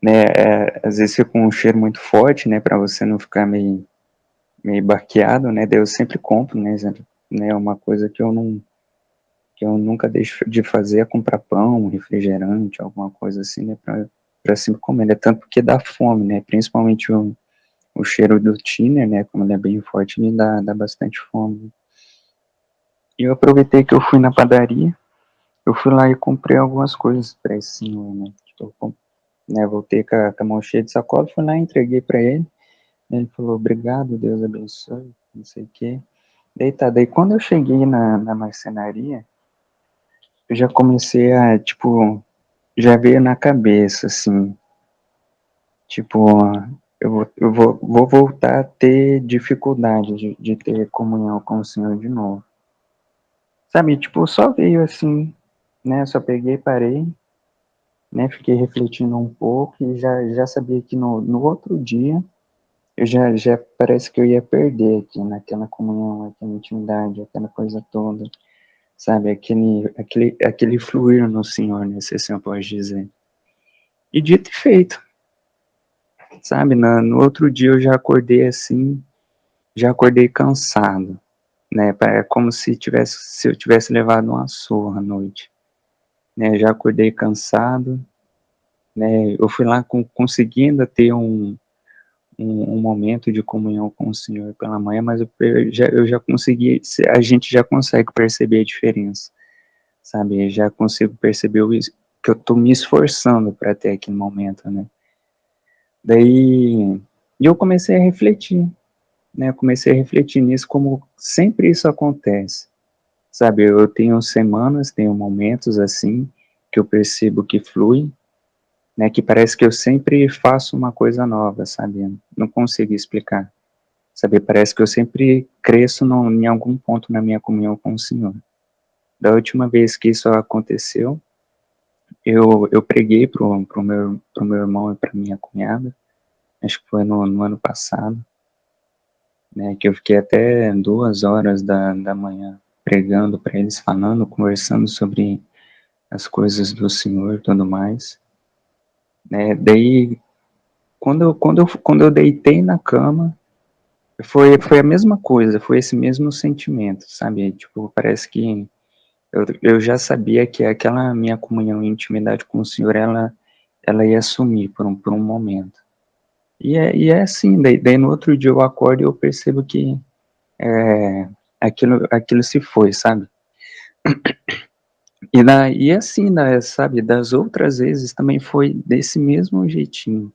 né, às vezes fica um cheiro muito forte, né, para você não ficar meio baqueado, né, daí eu sempre compro, né, uma coisa que eu nunca deixo de fazer é comprar pão, refrigerante, alguma coisa assim, né, pra sempre comer, né, tanto porque dá fome, né, principalmente o o cheiro do thinner, né, como ele é bem forte, me dá bastante fome. E eu aproveitei que eu fui na padaria, eu fui lá e comprei algumas coisas para esse senhor, né, voltei com a mão cheia de sacola, fui lá e entreguei para ele. Ele falou, obrigado, Deus abençoe, não sei o quê. Daí quando eu cheguei na marcenaria, eu já comecei a, já veio na cabeça, assim, eu vou voltar a ter dificuldade de ter comunhão com o Senhor de novo. Sabe, só veio assim, né, só peguei, parei, né, fiquei refletindo um pouco e já sabia que no outro dia, eu já parece que eu ia perder aqui, naquela comunhão, aquela intimidade, aquela coisa toda, sabe, aquele fluir no Senhor, né, se assim eu posso dizer. E dito e feito, sabe, no outro dia eu já acordei assim, já acordei cansado, né, é como se eu tivesse levado uma surra à noite, né, já acordei cansado, né, eu fui lá conseguindo ter um momento de comunhão com o Senhor pela manhã, mas eu já consegui, a gente já consegue perceber a diferença, sabe, eu já consigo perceber que eu tô me esforçando para ter aquele momento, né. Daí eu comecei a refletir, né, eu comecei a refletir nisso, como sempre isso acontece, sabe, eu tenho semanas, tenho momentos assim, que eu percebo que flui, né, que parece que eu sempre faço uma coisa nova, sabe, não consigo explicar, sabe, parece que eu sempre cresço em algum ponto na minha comunhão com o Senhor. Da última vez que isso aconteceu, eu preguei pro meu irmão e pra minha cunhada, acho que foi no ano passado, né, que eu fiquei até 2 horas da manhã pregando para eles, falando, conversando sobre as coisas do Senhor e tudo mais, né, daí, quando eu deitei na cama, foi a mesma coisa, foi esse mesmo sentimento, sabe, parece que eu já sabia que aquela minha comunhão e intimidade com o Senhor, ela ia sumir por um momento. E é assim, daí no outro dia eu acordo e eu percebo que aquilo se foi, sabe? E assim, né, sabe, das outras vezes também foi desse mesmo jeitinho,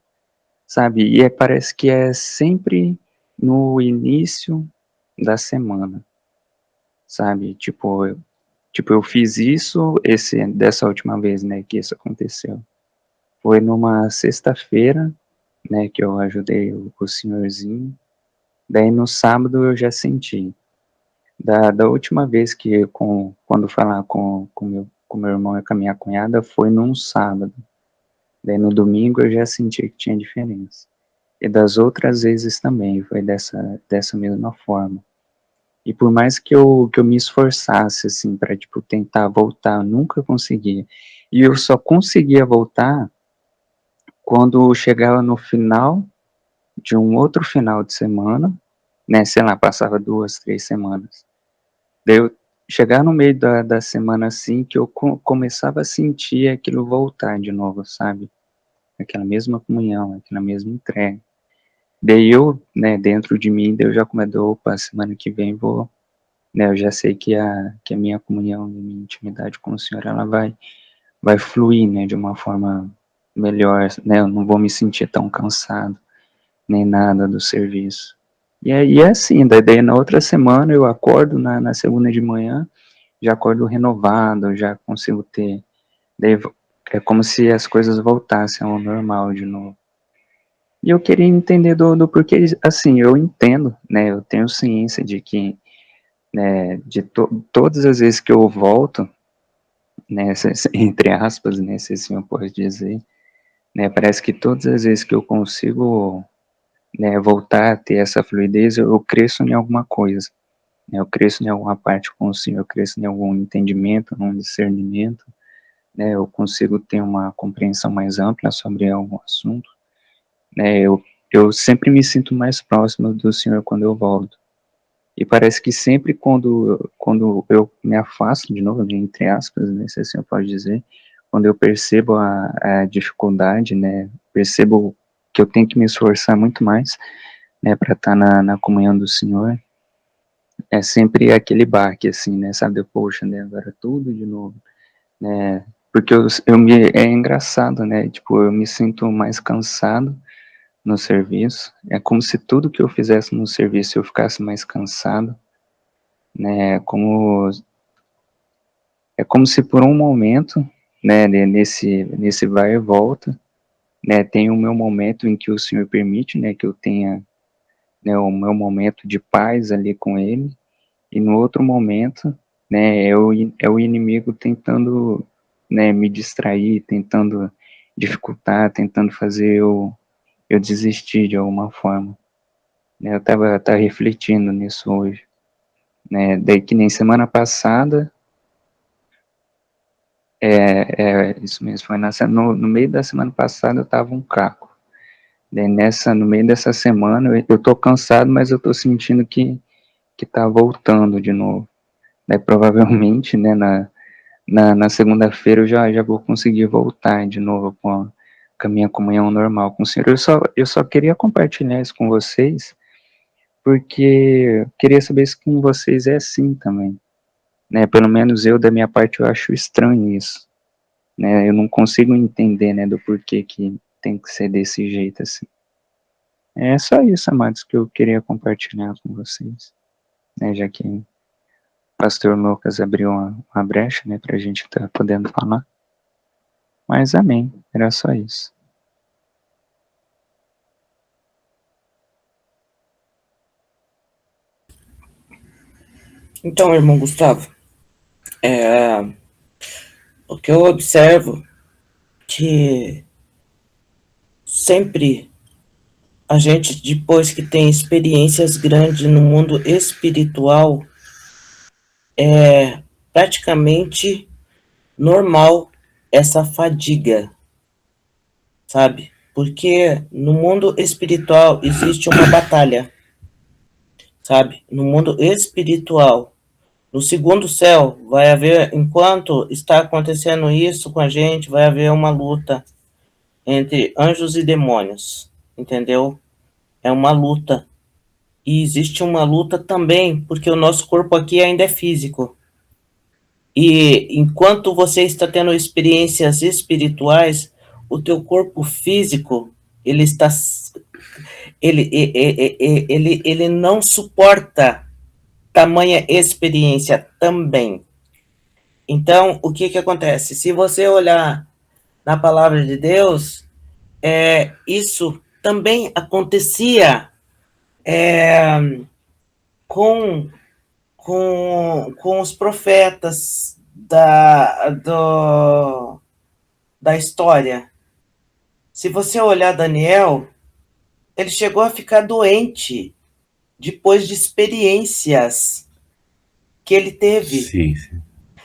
sabe? Parece que é sempre no início da semana, sabe? Eu fiz isso dessa última vez, né, que isso aconteceu. Foi numa sexta-feira, né, que eu ajudei o senhorzinho. Daí no sábado eu já senti. Da última vez quando falar com meu irmão e com a minha cunhada, foi num sábado. Daí no domingo eu já senti que tinha diferença. E das outras vezes também, foi dessa mesma forma. E por mais que eu me esforçasse, assim, pra, tentar voltar, eu nunca conseguia. E eu só conseguia voltar quando chegava no final de um outro final de semana, né, sei lá, passava 2, 3 semanas. Daí eu chegar no meio da semana, assim, que eu começava a sentir aquilo voltar de novo, sabe? Aquela mesma comunhão, aquela mesma entrega. Daí eu, né, dentro de mim, daí eu já comecei, opa, semana que vem vou, né, eu já sei que a minha comunhão, a minha intimidade com o Senhor, ela vai fluir, né, de uma forma melhor, né, eu não vou me sentir tão cansado, nem nada do serviço. E é assim, daí na outra semana eu acordo na segunda de manhã, já acordo renovado, já consigo ter, daí é como se as coisas voltassem ao normal de novo. E eu queria entender do porquê, assim, eu entendo, né, eu tenho ciência de que, né, todas as vezes que eu volto, né, entre aspas, né, se assim eu posso dizer, né, parece que todas as vezes que eu consigo, né, voltar a ter essa fluidez, eu cresço em alguma coisa, né, eu cresço em alguma parte com o Senhor, eu cresço em algum entendimento, algum discernimento, né, eu consigo ter uma compreensão mais ampla sobre algum assunto, né, eu sempre me sinto mais próximo do Senhor quando eu volto. E parece que sempre quando eu me afasto de novo, entre aspas, né, se assim eu posso dizer, quando eu percebo a dificuldade, né, percebo que eu tenho que me esforçar muito mais, né, para estar na comunhão do Senhor, é sempre aquele baque, assim, né, sabe, poxa, né, agora tudo de novo, né, porque é engraçado, né, tipo, eu me sinto mais cansado no serviço, é como se tudo que eu fizesse no serviço eu ficasse mais cansado, né, é como se por um momento, né, nesse vai e volta, né, tem o meu momento em que o Senhor permite, né, que eu tenha, né, o meu momento de paz ali com Ele, e no outro momento, né, é o inimigo tentando, né, me distrair, tentando dificultar, tentando fazer eu desistir de alguma forma. Né, eu tava refletindo nisso hoje, né, daí que nem semana passada, isso mesmo, foi no meio da semana passada eu tava um caco. Daí no meio dessa semana, eu tô cansado, mas eu tô sentindo que tá voltando de novo. Daí provavelmente, né, na segunda-feira eu já vou conseguir voltar de novo com a minha comunhão normal com o Senhor. Eu só queria compartilhar isso com vocês, porque eu queria saber se com vocês é assim também. Né, pelo menos eu, da minha parte, eu acho estranho isso. Né, eu não consigo entender, né, do porquê que tem que ser desse jeito assim. É só isso, amados, que eu queria compartilhar com vocês, né, já que o pastor Lucas abriu uma brecha, né, pra gente estar podendo falar. Mas amém, era só isso. Então, irmão Gustavo, o que eu observo que sempre a gente, depois que tem experiências grandes no mundo espiritual, é praticamente normal essa fadiga, sabe? Porque no mundo espiritual existe uma batalha, sabe? No mundo espiritual, no segundo céu, vai haver, enquanto está acontecendo isso com a gente, vai haver uma luta entre anjos e demônios, entendeu? É uma luta. E existe uma luta também, porque o nosso corpo aqui ainda é físico. E enquanto você está tendo experiências espirituais, o teu corpo físico, ele está ele não suporta tamanha experiência também. Então, o que acontece? Se você olhar na palavra de Deus, isso também acontecia com os profetas da história. Se você olhar Daniel, ele chegou a ficar doente depois de experiências que ele teve. Sim, sim.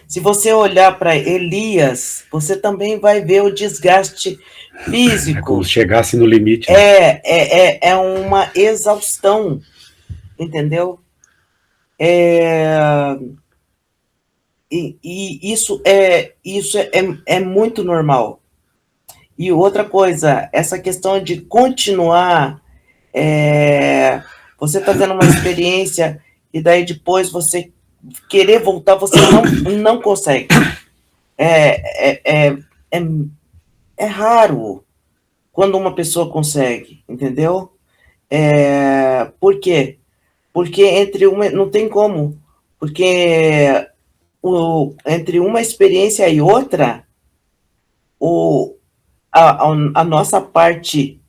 Se você olhar para Elias, você também vai ver o desgaste físico. É como se chegasse no limite. Né? É uma exaustão, entendeu? E isso é muito normal. E outra coisa, essa questão de continuar, você está tendo uma experiência e daí depois você querer voltar, você não consegue. É raro quando uma pessoa consegue, entendeu? Por quê? Porque não tem como, porque entre uma experiência e outra, a nossa parte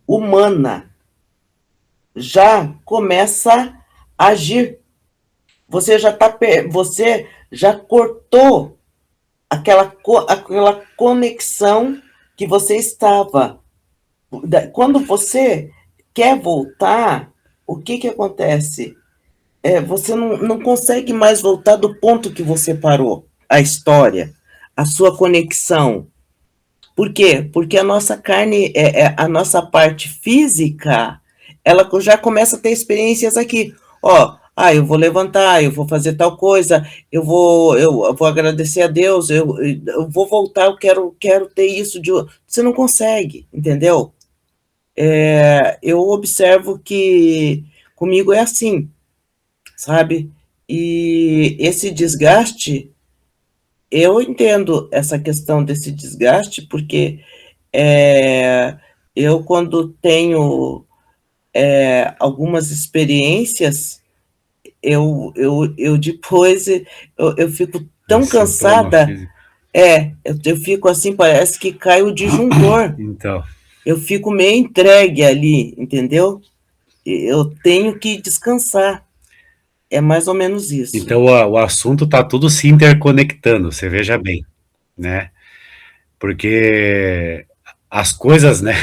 humana já começa a agir. Você já cortou aquela conexão que você estava. Quando você quer voltar, o que acontece? Você não consegue mais voltar do ponto que você parou, a história, a sua conexão. Por quê? Porque a nossa carne, a nossa parte física, ela já começa a ter experiências aqui. Eu vou levantar, eu vou fazer tal coisa, eu vou agradecer a Deus, eu vou voltar, eu quero ter isso. Você não consegue, entendeu? eu observo que comigo é assim, sabe? E esse desgaste, eu entendo essa questão desse desgaste, porque eu, quando tenho algumas experiências, eu depois eu fico tão cansada, eu fico assim, parece que cai o disjuntor. Então. Eu fico meio entregue ali, entendeu? Eu tenho que descansar. É mais ou menos isso. Então o assunto está tudo se interconectando, você veja bem, né? Porque as coisas, né?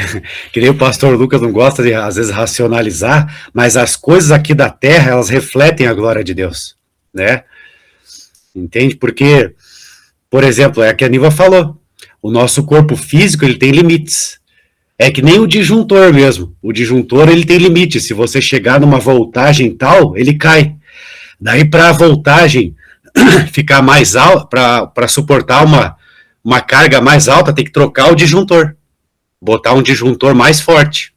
Que nem o pastor Lucas não gosta de, às vezes, racionalizar, mas as coisas aqui da terra, elas refletem a glória de Deus, né? Entende? Porque, por exemplo, é o que a Niva falou, o nosso corpo físico, ele tem limites. É que nem o disjuntor mesmo. O disjuntor, ele tem limite. Se você chegar numa voltagem tal, ele cai. Daí, para a voltagem ficar mais alta, para suportar uma carga mais alta, tem que trocar o disjuntor. Botar um disjuntor mais forte.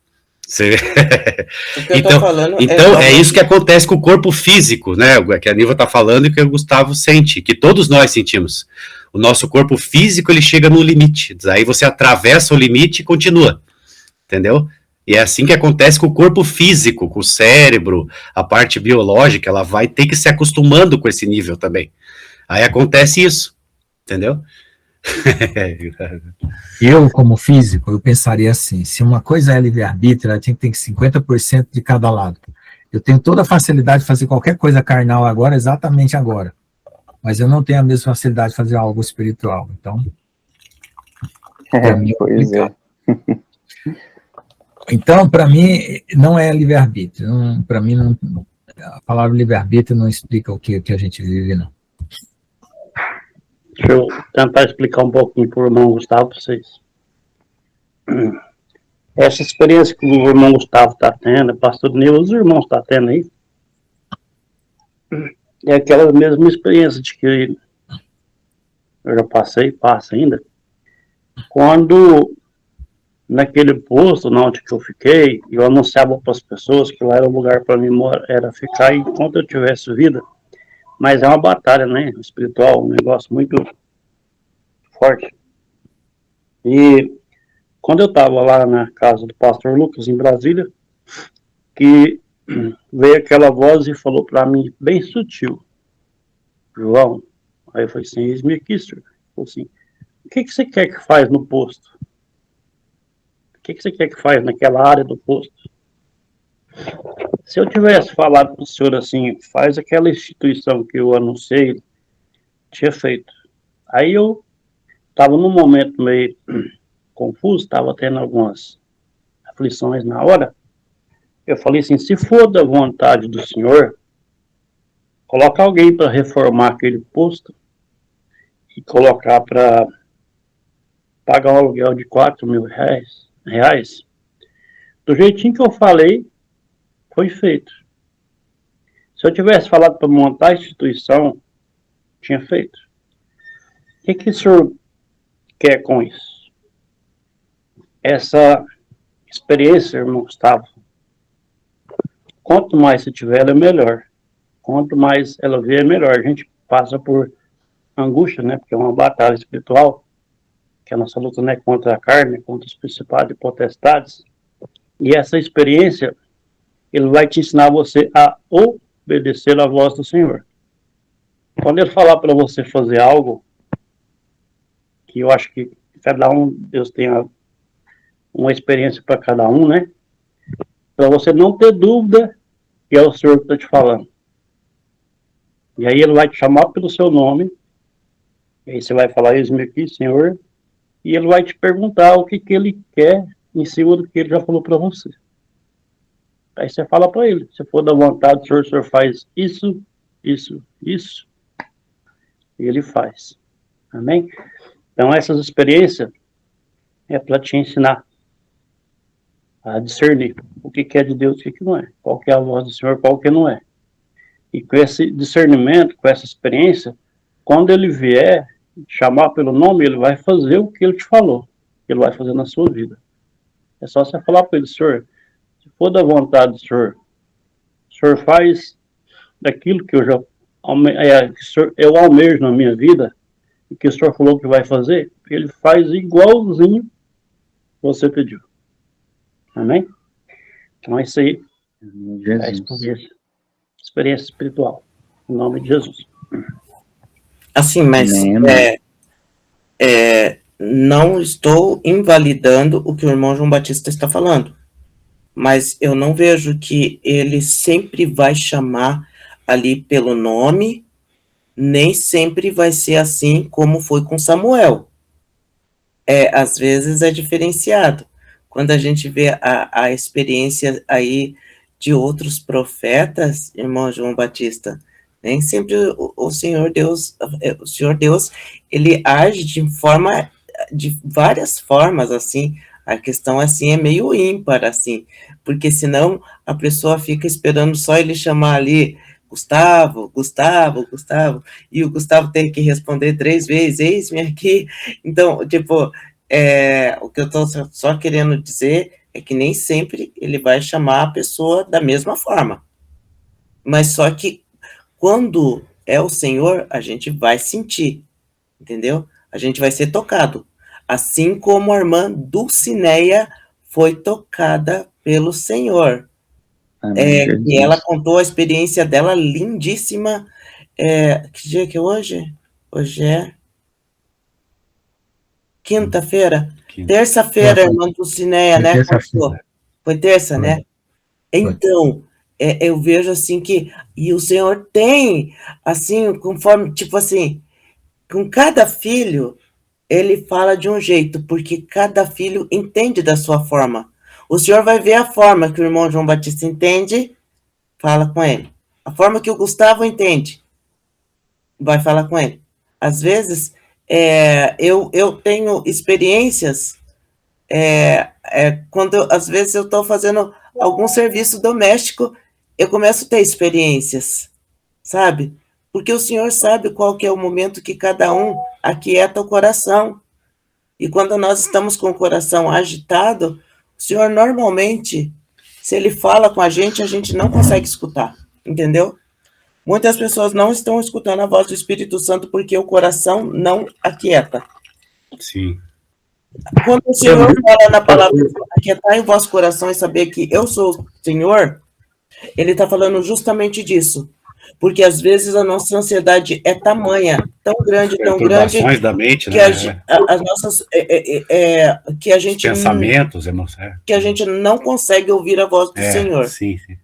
Então é isso que acontece com o corpo físico, né? Que a Niva está falando e que o Gustavo sente, que todos nós sentimos. O nosso corpo físico, ele chega no limite. Aí você atravessa o limite e continua. Entendeu? E é assim que acontece com o corpo físico, com o cérebro, a parte biológica, ela vai ter que se acostumando com esse nível também. Aí acontece isso, entendeu? Eu, como físico, eu pensaria assim, se uma coisa é livre-arbítrio, ela tinha que ter 50% de cada lado. Eu tenho toda a facilidade de fazer qualquer coisa carnal agora, exatamente agora. Mas eu não tenho a mesma facilidade de fazer algo espiritual. Então, pois é. Então, para mim, não é livre-arbítrio. Para mim, a palavra livre-arbítrio não explica o que a gente vive, não. Deixa eu tentar explicar um pouquinho para o irmão Gustavo para vocês. Essa experiência que o irmão Gustavo está tendo, o pastor Nil, os irmãos estão tendo aí, é aquela mesma experiência de que eu já passei, passo ainda. Quando, naquele posto onde que eu fiquei, eu anunciava para as pessoas que lá era o lugar para mim era ficar enquanto eu tivesse vida. Mas é uma batalha, né? Espiritual, um negócio muito forte. E quando eu estava lá na casa do pastor Lucas, em Brasília, que veio aquela voz e falou para mim, bem sutil, João, aí eu falei assim, eis-me aqui, senhor. Falei assim, o que você quer que faz no posto? O que você quer que faz naquela área do posto? Se eu tivesse falado para o senhor assim, faz aquela instituição que eu anunciei, tinha feito. Aí eu estava num momento meio confuso, estava tendo algumas aflições na hora. Eu falei assim, se for da vontade do senhor, colocar alguém para reformar aquele posto e colocar para pagar um aluguel de 4 mil reais. Do jeitinho que eu falei, foi feito. Se eu tivesse falado para montar a instituição, tinha feito. O que o senhor quer com isso? Essa experiência, irmão Gustavo, quanto mais você tiver, ela é melhor. Quanto mais ela vier, é melhor. A gente passa por angústia, né? Porque é uma batalha espiritual, que a nossa luta não é contra a carne, contra os principados e potestades. E essa experiência, ele vai te ensinar você a obedecer à voz do Senhor. Quando ele falar para você fazer algo, que eu acho que cada um, Deus tem uma experiência para cada um, né? Para você não ter dúvida que é o Senhor que está te falando. E aí ele vai te chamar pelo seu nome, e aí você vai falar, eis-me aqui, Senhor, e ele vai te perguntar o que ele quer em cima do que ele já falou para você. Aí você fala para ele, se for da vontade do Senhor, o Senhor faz isso, isso, isso, e ele faz. Amém? Então essas experiências é para te ensinar a discernir o que é de Deus e o que não é. Qual que é a voz do Senhor, qual que não é. E com esse discernimento, com essa experiência, quando ele vier chamar pelo nome, ele vai fazer o que ele te falou. Ele vai fazer na sua vida. É só você falar para ele, senhor, se for da vontade do senhor, o senhor faz daquilo que eu almejo na minha vida, e que o senhor falou que vai fazer, ele faz igualzinho você pediu. Amém? Então é isso aí. É a experiência espiritual. Em nome de Jesus. Assim, mas não estou invalidando o que o irmão João Batista está falando. Mas eu não vejo que ele sempre vai chamar ali pelo nome, nem sempre vai ser assim como foi com Samuel. Às vezes é diferenciado. Quando a gente vê a experiência aí de outros profetas, irmão João Batista, nem sempre o Senhor Deus, ele age de várias formas, assim. A questão, assim, é meio ímpar, assim, porque senão a pessoa fica esperando só ele chamar ali Gustavo, Gustavo, Gustavo, e o Gustavo tem que responder 3 vezes, eis-me aqui. Então, tipo, o que eu estou só querendo dizer é que nem sempre ele vai chamar a pessoa da mesma forma. Mas só que quando é o Senhor, a gente vai sentir, entendeu? A gente vai ser tocado. Assim como a irmã Dulcineia foi tocada pelo Senhor. E ela contou a experiência dela lindíssima. Que dia que é hoje? Hoje é quinta-feira. Terça-feira, a irmã Dulcineia, né? Foi terça, né? Então, eu vejo assim que... E o Senhor tem, assim, conforme, tipo assim, com cada filho... ele fala de um jeito, porque cada filho entende da sua forma. O Senhor vai ver a forma que o irmão João Batista entende, fala com ele. A forma que o Gustavo entende, vai falar com ele. Às vezes, eu tenho experiências, quando às vezes eu estou fazendo algum serviço doméstico, eu começo a ter experiências, sabe? Porque o Senhor sabe qual que é o momento que cada um aquieta o coração. E quando nós estamos com o coração agitado, o Senhor normalmente, se Ele fala com a gente não consegue escutar, entendeu? Muitas pessoas não estão escutando a voz do Espírito Santo porque o coração não aquieta. Sim. Quando o Senhor fala na palavra, aquietar o vosso coração e saber que eu sou o Senhor, Ele está falando justamente disso. Porque às vezes a nossa ansiedade é tamanha, tão grande, da mente, que né? as nossas que a gente pensamentos, emoções, que a gente não consegue ouvir a voz do Senhor. Sim, sim.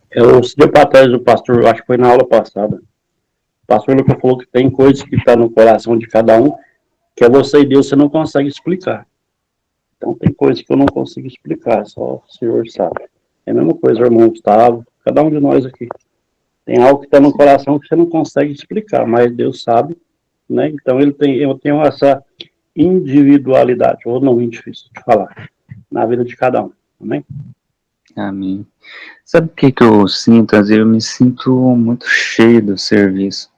Eu citei para trás do pastor, acho que foi na aula passada. O pastor Lucas falou que tem coisas que estão no coração de cada um, que é você e Deus, você não consegue explicar. Então tem coisas que eu não consigo explicar, só o Senhor sabe. É a mesma coisa, o irmão Gustavo, cada um de nós aqui. Tem algo que está no coração que você não consegue explicar, mas Deus sabe, né? Então eu tenho essa individualidade, ou não, muito difícil de falar, na vida de cada um, amém? Amém. Sabe o que eu sinto? Às vezes eu me sinto muito cheio do serviço.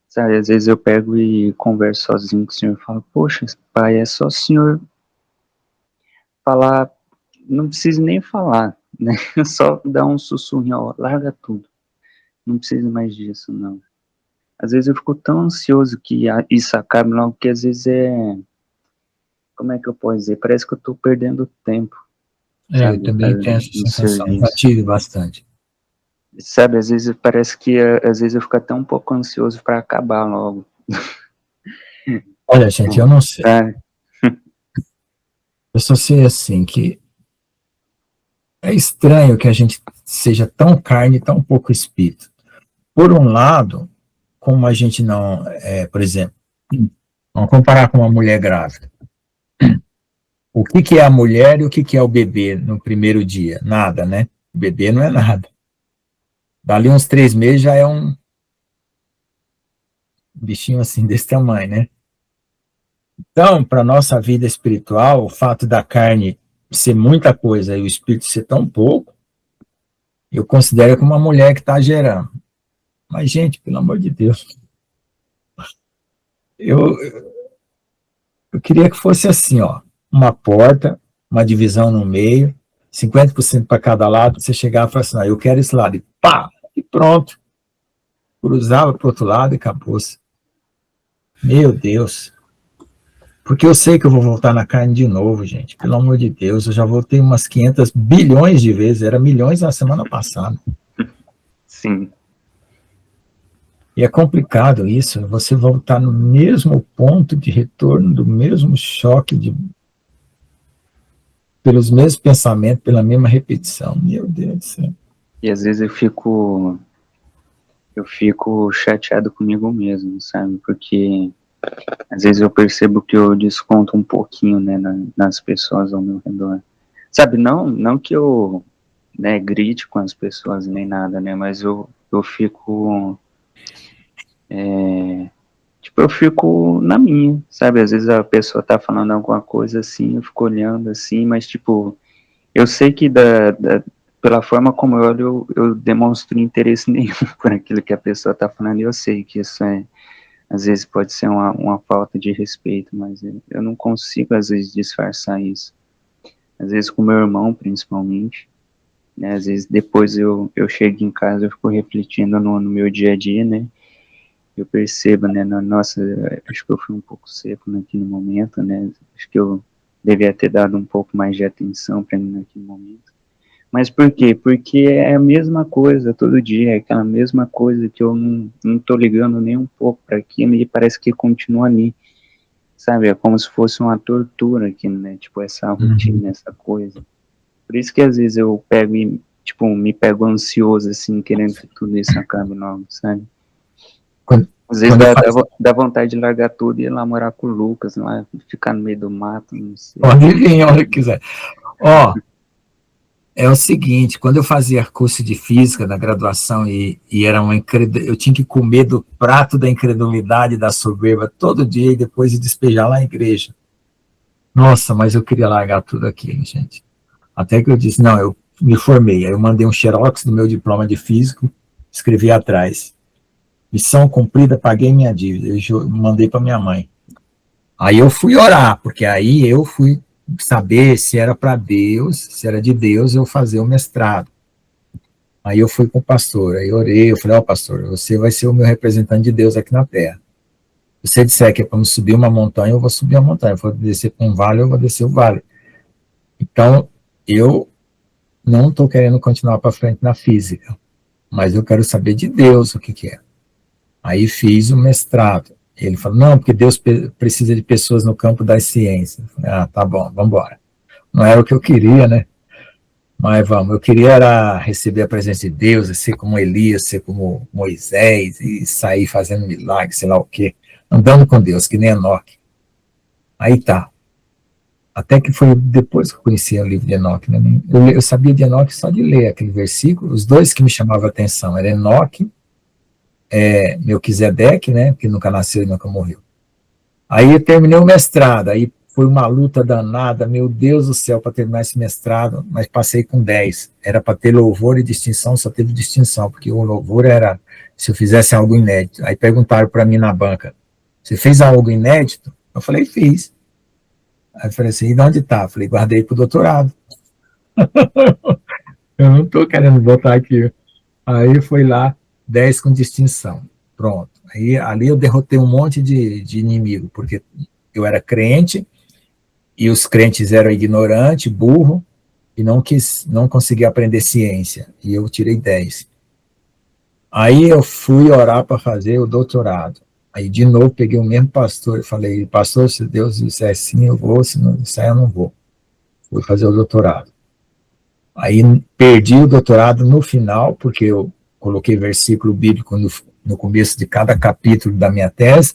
Sabe, às vezes eu pego e converso sozinho com o Senhor e falo, poxa, pai, é só o Senhor falar, não precisa nem falar, né? Só dar um sussurrinho, ó, larga tudo. Não precisa mais disso, não. Às vezes eu fico tão ansioso que isso acabe logo, que às vezes como é que eu posso dizer? Parece que eu tô perdendo tempo. Eu também tenho essa sensação, já tive bastante. Sabe, às vezes parece que às vezes eu fico até um pouco ansioso para acabar logo. Olha, gente, eu não sei. Eu só sei assim que é estranho que a gente seja tão carne e tão pouco espírito. Por um lado, como a gente não, por exemplo, vamos comparar com uma mulher grávida. O que é a mulher e o que é o bebê no primeiro dia? Nada, né? O bebê não é nada. Dali uns 3 meses já é um bichinho assim desse tamanho, né? Então, para a nossa vida espiritual, o fato da carne ser muita coisa e o espírito ser tão pouco, eu considero como uma mulher que está gerando. Mas, gente, pelo amor de Deus, eu queria que fosse assim, ó. uma porta, uma divisão no meio, 50% para cada lado, você chegava e falava assim, eu quero esse lado, e pá, e pronto. Cruzava para o outro lado e acabou-se. Meu Deus. Porque eu sei que eu vou voltar na carne de novo, gente. Pelo amor de Deus, eu já voltei umas 500 bilhões de vezes, era milhões na semana passada. Sim. E é complicado isso, você voltar no mesmo ponto de retorno, do mesmo choque, pelos mesmos pensamentos, pela mesma repetição. Meu Deus do céu. E às vezes eu fico chateado comigo mesmo, sabe? Porque às vezes eu percebo que eu desconto um pouquinho, né, nas pessoas ao meu redor. Sabe, não que eu, né, grite com as pessoas nem nada, né, mas eu fico, tipo, eu fico na minha, sabe? Às vezes a pessoa tá falando alguma coisa assim, eu fico olhando assim, mas tipo, eu sei que pela forma como eu olho, eu demonstro interesse nenhum por aquilo que a pessoa está falando, e eu sei que isso às vezes pode ser uma falta de respeito, mas eu não consigo, às vezes, disfarçar isso. Às vezes com meu irmão, principalmente, né, às vezes depois eu chego em casa, eu fico refletindo no meu dia a dia, né, eu percebo, né, nossa, acho que eu fui um pouco seco naquele momento, né, acho que eu devia ter dado um pouco mais de atenção para mim naquele momento. Mas por quê? Porque é a mesma coisa todo dia, é aquela mesma coisa que eu não tô ligando nem um pouco para aquilo e parece que continua ali, sabe? É como se fosse uma tortura aqui, né? Tipo, essa rotina, essa coisa. Por isso que às vezes eu pego e, tipo, me pego ansioso, assim, querendo que tudo isso acabe logo, sabe? Às vezes dá vontade de largar tudo e ir lá morar com o Lucas, lá, ficar no meio do mato, não sei. Pode vir a hora que quiser. Ó, é o seguinte, quando eu fazia curso de física na graduação e era eu tinha que comer do prato da incredulidade, da soberba todo dia e depois ir despejar lá na igreja. Nossa, mas eu queria largar tudo aquilo, gente. Até que eu disse, não, eu me formei. Aí eu mandei um xerox do meu diploma de físico, escrevi atrás. Missão cumprida, paguei minha dívida. Eu mandei para minha mãe. Aí eu fui orar, porque aí eu fui saber se era para Deus, se era de Deus eu fazer o mestrado. Aí eu fui com o pastor, aí orei, eu falei, pastor, você vai ser o meu representante de Deus aqui na terra. Se você disser que é para subir uma montanha, eu vou subir a montanha. Se for descer para um vale, eu vou descer o vale. Então, eu não estou querendo continuar para frente na física, mas eu quero saber de Deus o que é. Aí fiz o mestrado. Ele falou, não, porque Deus precisa de pessoas no campo das ciências. Eu falei, tá bom, vamos embora. Não era o que eu queria, né? Mas vamos, eu queria era receber a presença de Deus, ser como Elias, ser como Moisés, e sair fazendo milagre, sei lá o quê, andando com Deus, que nem Enoque. Aí tá. Até que foi depois que eu conheci o livro de Enoque, né? Eu sabia de Enoque só de ler aquele versículo. Os dois que me chamavam a atenção eram Enoque, Melquisedeque, né? Que nunca nasceu e nunca morreu. Aí eu terminei o mestrado, aí foi uma luta danada, meu Deus do céu, para terminar esse mestrado, mas passei com 10. Era para ter louvor e distinção, só teve distinção, porque o louvor era se eu fizesse algo inédito. Aí perguntaram para mim na banca, você fez algo inédito? Eu falei, fiz. Aí eu falei assim, e de onde está? Eu falei, guardei para o doutorado. Eu não estou querendo botar aqui. Aí foi lá, 10 com distinção. Pronto. Aí ali eu derrotei um monte de inimigo, porque eu era crente, e os crentes eram ignorantes, burro, e não conseguia aprender ciência. E eu tirei 10. Aí eu fui orar para fazer o doutorado. Aí de novo peguei o mesmo pastor e falei, pastor, se Deus disser sim, eu vou, se não disser, eu não vou. Fui fazer o doutorado. Aí perdi o doutorado no final, porque eu coloquei versículo bíblico no começo de cada capítulo da minha tese,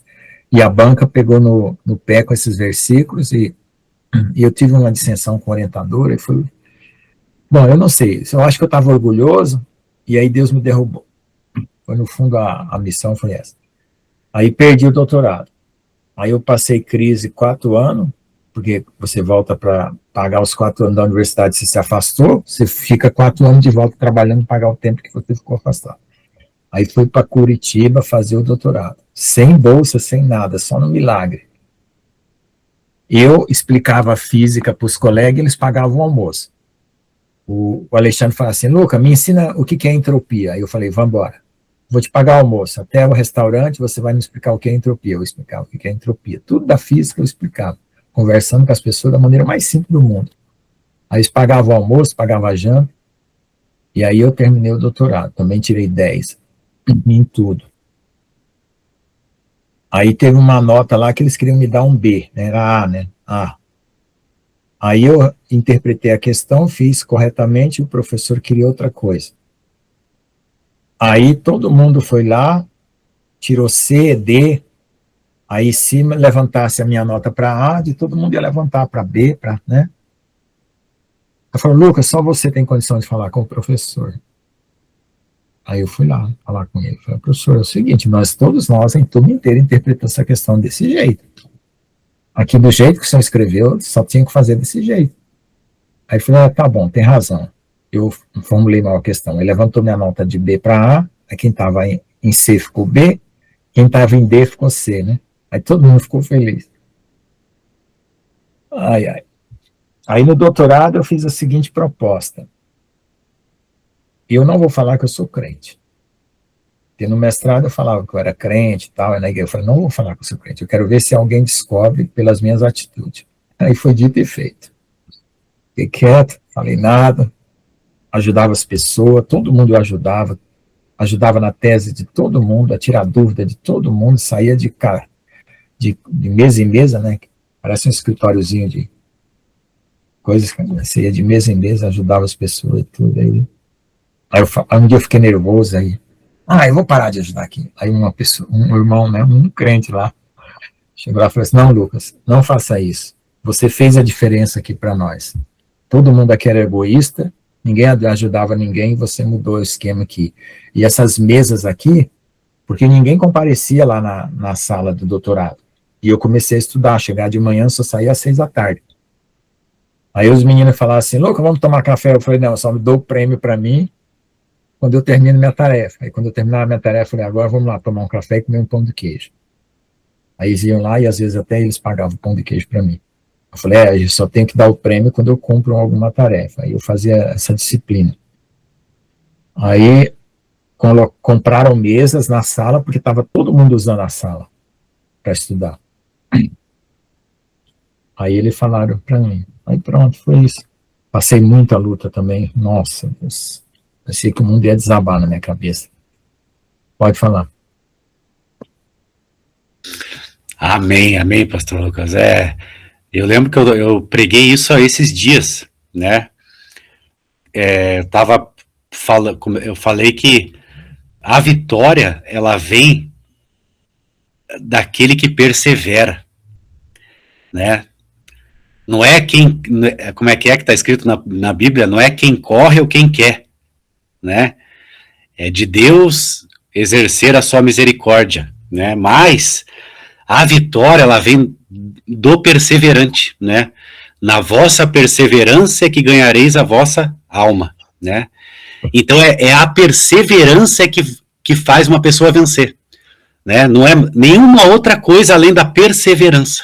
e a banca pegou no pé com esses versículos, e eu tive uma dissensão com o orientador, e foi... Bom, eu não sei, eu acho que eu estava orgulhoso, e aí Deus me derrubou. Foi no fundo a missão foi essa. Aí perdi o doutorado. Aí eu passei crise 4 anos, porque você volta para pagar os 4 anos da universidade, você se afastou, você fica 4 anos de volta trabalhando para pagar o tempo que você ficou afastado. Aí fui para Curitiba fazer o doutorado, sem bolsa, sem nada, só no milagre. Eu explicava a física para os colegas e eles pagavam o almoço. O Alexandre falava assim, Luca, me ensina o que é entropia. Aí eu falei, vamos embora. Vou te pagar o almoço. Até o restaurante você vai me explicar o que é entropia. Eu explicava o que é entropia. Tudo da física eu explicava, conversando com as pessoas da maneira mais simples do mundo. Aí eles pagavam o almoço, pagavam a janta. E aí eu terminei o doutorado. Também tirei 10 em tudo. Aí teve uma nota lá que eles queriam me dar um B, né? Era A, né? A. Aí eu interpretei a questão, fiz corretamente, e o professor queria outra coisa. Aí todo mundo foi lá, tirou C, D, aí se levantasse a minha nota para A, de todo mundo ia levantar para B, né? Eu falei, Lucas, só você tem condição de falar com o professor. Aí eu fui lá falar com ele. Falei, professor, é o seguinte, todos nós, em turma inteira, interpretamos essa questão desse jeito. Aqui do jeito que o senhor escreveu, só tinha que fazer desse jeito. Aí eu falei, tá bom, tem razão. Eu formulei mal a questão. Ele levantou minha nota de B para A, aí quem estava em C ficou B, quem estava em D ficou C, né? Aí todo mundo ficou feliz. Ai, ai. Aí no doutorado eu fiz a seguinte proposta. Eu não vou falar que eu sou crente. Porque no mestrado eu falava que eu era crente e tal, e na igreja eu falei, não vou falar que eu sou crente, eu quero ver se alguém descobre pelas minhas atitudes. Aí foi dito e feito. Fiquei quieto, falei nada, ajudava as pessoas, todo mundo eu ajudava na tese de todo mundo, a tirar dúvida de todo mundo, saía de mesa em mesa, né? Parece um escritóriozinho de coisas que saía de mesa em mesa, ajudava as pessoas e tudo aí. Aí um dia eu fiquei nervoso, aí, eu vou parar de ajudar aqui. Aí uma pessoa, um irmão, né, um crente lá, chegou lá e falou assim, não, Lucas, não faça isso. Você fez a diferença aqui para nós. Todo mundo aqui era egoísta, ninguém ajudava ninguém, você mudou o esquema aqui. E essas mesas aqui, porque ninguém comparecia lá na sala do doutorado. E eu comecei a estudar, chegar de manhã, só saía às 6 da tarde. Aí os meninos falaram assim, Lucas, vamos tomar café? Eu falei, não, só me dou o prêmio para mim, quando eu termino minha tarefa. Aí quando eu terminava minha tarefa, eu falei, agora vamos lá tomar um café e comer um pão de queijo. Aí eles iam lá e às vezes até eles pagavam pão de queijo para mim. Eu falei, eu só tenho que dar o prêmio quando eu cumpro alguma tarefa. Aí eu fazia essa disciplina. Aí compraram mesas na sala, porque estava todo mundo usando a sala para estudar. Aí eles falaram para mim. Aí pronto, foi isso. Passei muita luta também. Nossa, Deus. Parecia que o mundo ia desabar na minha cabeça. Pode falar. Amém, amém, pastor Lucas. Eu lembro que eu preguei isso esses dias, né? Eu falei que a vitória, ela vem daquele que persevera, né? Não é quem, como é que está escrito na Bíblia, não é quem corre ou quem quer, né? É de Deus exercer a sua misericórdia, né? Mas a vitória, ela vem do perseverante, né? Na vossa perseverança é que ganhareis a vossa alma, né? Então é a perseverança que faz uma pessoa vencer, né? Não é nenhuma outra coisa além da perseverança.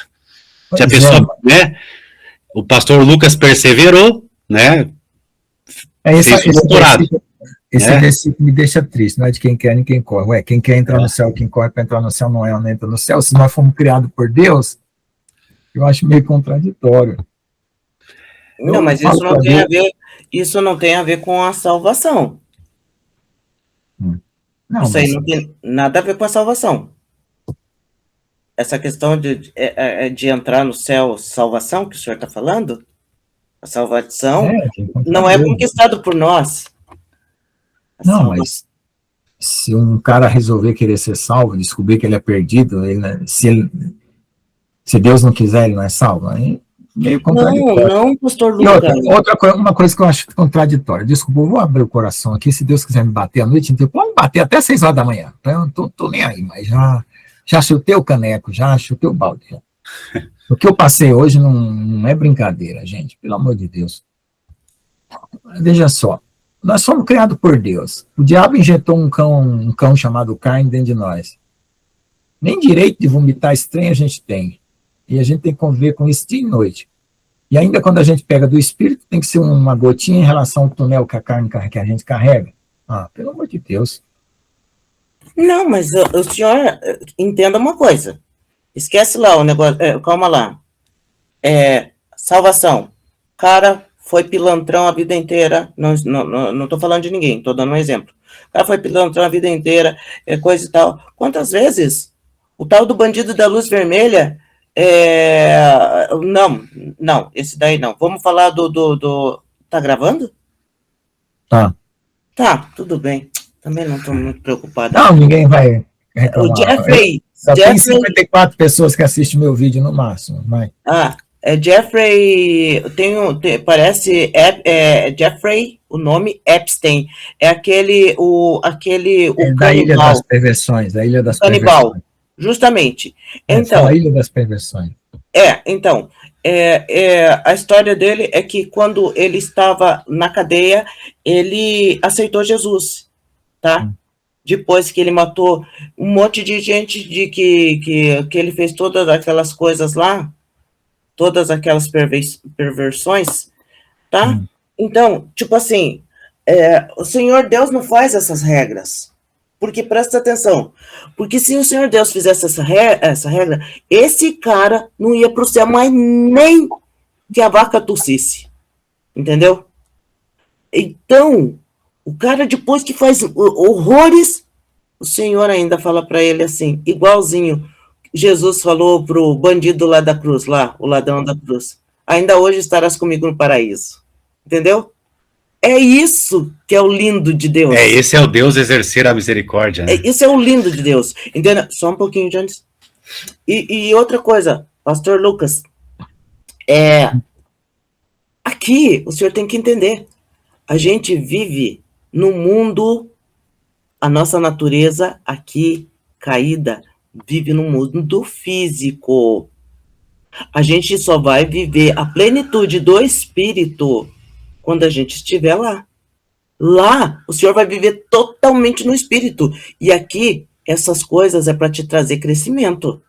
Se a pessoa, né? O pastor Lucas perseverou, né? Esse versículo me deixa triste, não é de quem quer nem quem corre. Ué, quem quer entrar no céu, quem corre para entrar no céu não entra no céu. Se nós fomos criados por Deus, eu acho meio contraditório. Não, mas isso não tem a ver com a salvação. Não, isso aí não tem nada a ver com a salvação. Essa questão de entrar no céu, salvação, que o senhor está falando, a salvação não é conquistado por nós. Mas se um cara resolver querer ser salvo, descobrir que ele é perdido, se Deus não quiser, ele não é salvo. Aí meio contraditório. Não, pastor Lucas. Uma coisa que eu acho contraditória. Desculpa, eu vou abrir o coração aqui. Se Deus quiser me bater a noite inteira, pode me bater até 6 horas da manhã. Eu não tô nem aí, mas já chutei o caneco, já chutei o balde. Já. O que eu passei hoje não é brincadeira, gente, pelo amor de Deus. Veja só, nós somos criados por Deus. O diabo injetou um cão chamado carne dentro de nós. Nem direito de vomitar estranho a gente tem. E a gente tem que conviver com isso dia e noite. E ainda quando a gente pega do espírito, tem que ser uma gotinha em relação ao túnel que a carne que a gente carrega. Ah, pelo amor de Deus. Não, mas o senhor entenda uma coisa. Esquece lá o negócio. Calma lá. Salvação. Cara foi pilantrão a vida inteira. Não tô falando de ninguém, tô dando um exemplo. O cara foi pilantrão a vida inteira, coisa e tal. Quantas vezes o tal do bandido da luz vermelha... Não, esse daí não. Vamos falar do... Tá gravando? Tá. Tá, tudo bem. Também não estou muito preocupado. Não, ninguém vai reclamar. O Jeffrey... Só tem 54 pessoas que assistem meu vídeo no máximo. Vai. Jeffrey... parece... Jeffrey, o nome Epstein. É aquele... da Ilha das Perversões. Da Ilha das Perversões. Justamente. Então, a Ilha das Perversões. Então, a história dele é que quando ele estava na cadeia, ele aceitou Jesus, tá? Depois que ele matou um monte de gente, que ele fez todas aquelas coisas lá, todas aquelas perversões, tá? Então, tipo assim, o Senhor Deus não faz essas regras. Porque, presta atenção, porque se o Senhor Deus fizesse essa regra, esse cara não ia para o céu mais nem que a vaca tossisse. Entendeu? Então, o cara depois que faz horrores, o Senhor ainda fala para ele assim, igualzinho Jesus falou para o bandido lá da cruz, o ladrão da cruz. Ainda hoje estarás comigo no paraíso. Entendeu? É isso que é o lindo de Deus. Esse é o Deus exercer a misericórdia, né? Isso é o lindo de Deus. Entendeu? Só um pouquinho, Jones. E outra coisa, Pastor Lucas, aqui o senhor tem que entender, a gente vive no mundo, a nossa natureza aqui, caída, vive no mundo físico. A gente só vai viver a plenitude do Espírito quando a gente estiver lá. Lá, o Senhor vai viver totalmente no Espírito. E aqui, essas coisas é para te trazer crescimento.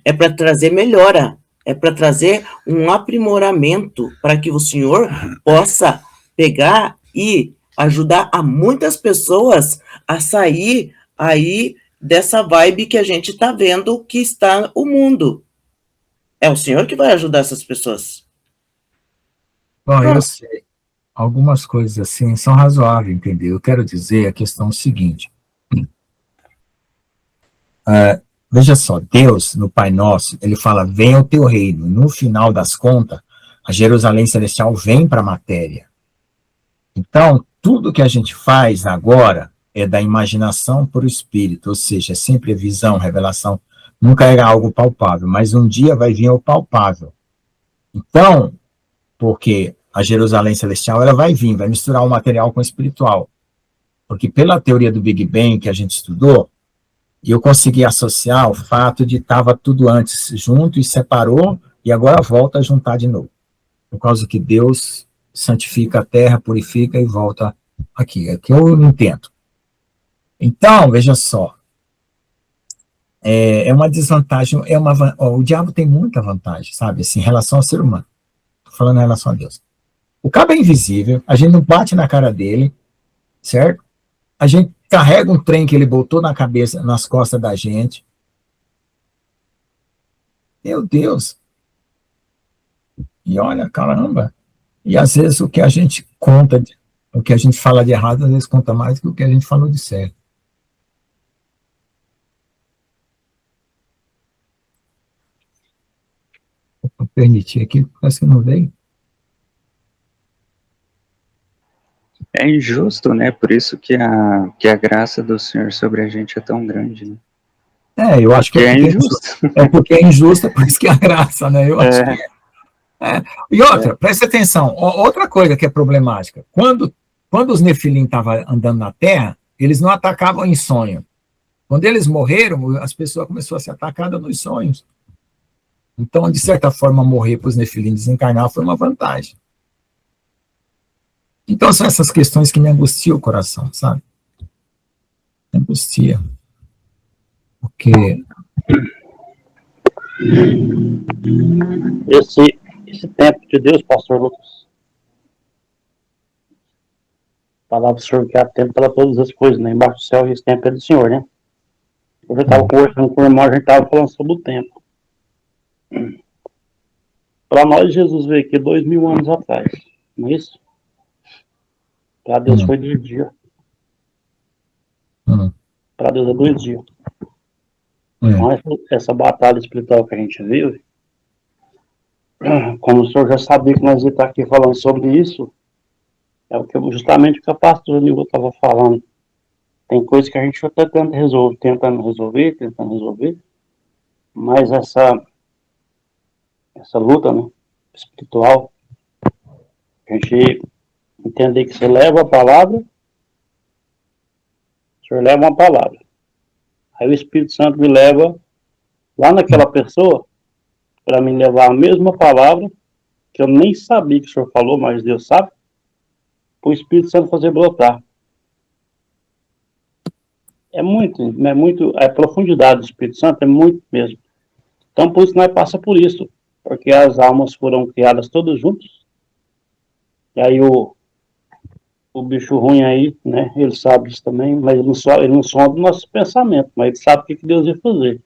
É para trazer melhora. É para trazer um aprimoramento para que o Senhor possa pegar e ajudar a muitas pessoas a sair aí dessa vibe que a gente está vendo que está o mundo. É o Senhor que vai ajudar essas pessoas. Bom, eu sei. Algumas coisas assim são razoáveis, entendeu? Eu quero dizer a questão seguinte. Veja só, Deus, no Pai Nosso, ele fala, venha o teu reino. No final das contas, a Jerusalém Celestial vem para a matéria. Então, tudo que a gente faz agora é da imaginação para o Espírito, ou seja, é sempre visão, revelação, nunca é algo palpável, mas um dia vai vir o palpável. Então, porque a Jerusalém Celestial, ela vai vir, vai misturar o material com o espiritual. Porque pela teoria do Big Bang que a gente estudou, eu consegui associar o fato de estava tudo antes junto e separou, e agora volta a juntar de novo. Por causa que Deus santifica a terra, purifica e volta aqui. É que eu entendo. Então, veja só, é uma desvantagem, o diabo tem muita vantagem, sabe, assim, em relação ao ser humano. Estou falando em relação a Deus. O cabo é invisível, a gente não bate na cara dele, certo? A gente carrega um trem que ele botou na cabeça, nas costas da gente. Meu Deus. E olha, caramba. E às vezes o que a gente conta, o que a gente fala de errado, às vezes conta mais do que o que a gente falou de certo. Vou permitir aqui, parece que não veio. É injusto, né? Por isso que a graça do Senhor sobre a gente é tão grande, né? Eu acho que é injusto. É porque é injusto, é por isso que é a graça, né? Eu acho que E outra, presta atenção, outra coisa que é problemática. Quando os Nefilim estavam andando na Terra, eles não atacavam em sonho. Quando eles morreram, as pessoas começaram a ser atacadas nos sonhos. Então, de certa forma, morrer para os Nefilim desencarnar foi uma vantagem. Então, são essas questões que me angustiam o coração, sabe? Me angustia. Porque Esse tempo de Deus, pastor Lucas, falava pro senhor que há tempo para todas as coisas, né? Embaixo do céu, esse tempo é do senhor, né? Eu já estava conversando com o irmão, a gente estava falando sobre o tempo. Para nós, Jesus veio aqui 2000 anos atrás, não é isso? Para Deus foi 2 dias. Para Deus é 2 dias. Então, essa batalha espiritual que a gente vive, como o senhor já sabia que nós ia estar aqui falando sobre isso, é o que justamente o que a pastora Nilva estava falando. Tem coisas que a gente está tentando resolver, mas essa luta, né, espiritual, a gente entender que você leva a palavra, o senhor leva uma palavra, aí o Espírito Santo me leva lá naquela pessoa para me levar a mesma palavra que eu nem sabia que o senhor falou, mas Deus sabe, para o Espírito Santo fazer brotar. A profundidade do Espírito Santo é muito mesmo. Então, por isso nós passamos por isso, porque as almas foram criadas todas juntas, e aí o bicho ruim aí, né, ele sabe disso também, mas ele não sonda do nosso pensamento, mas ele sabe o que Deus ia fazer.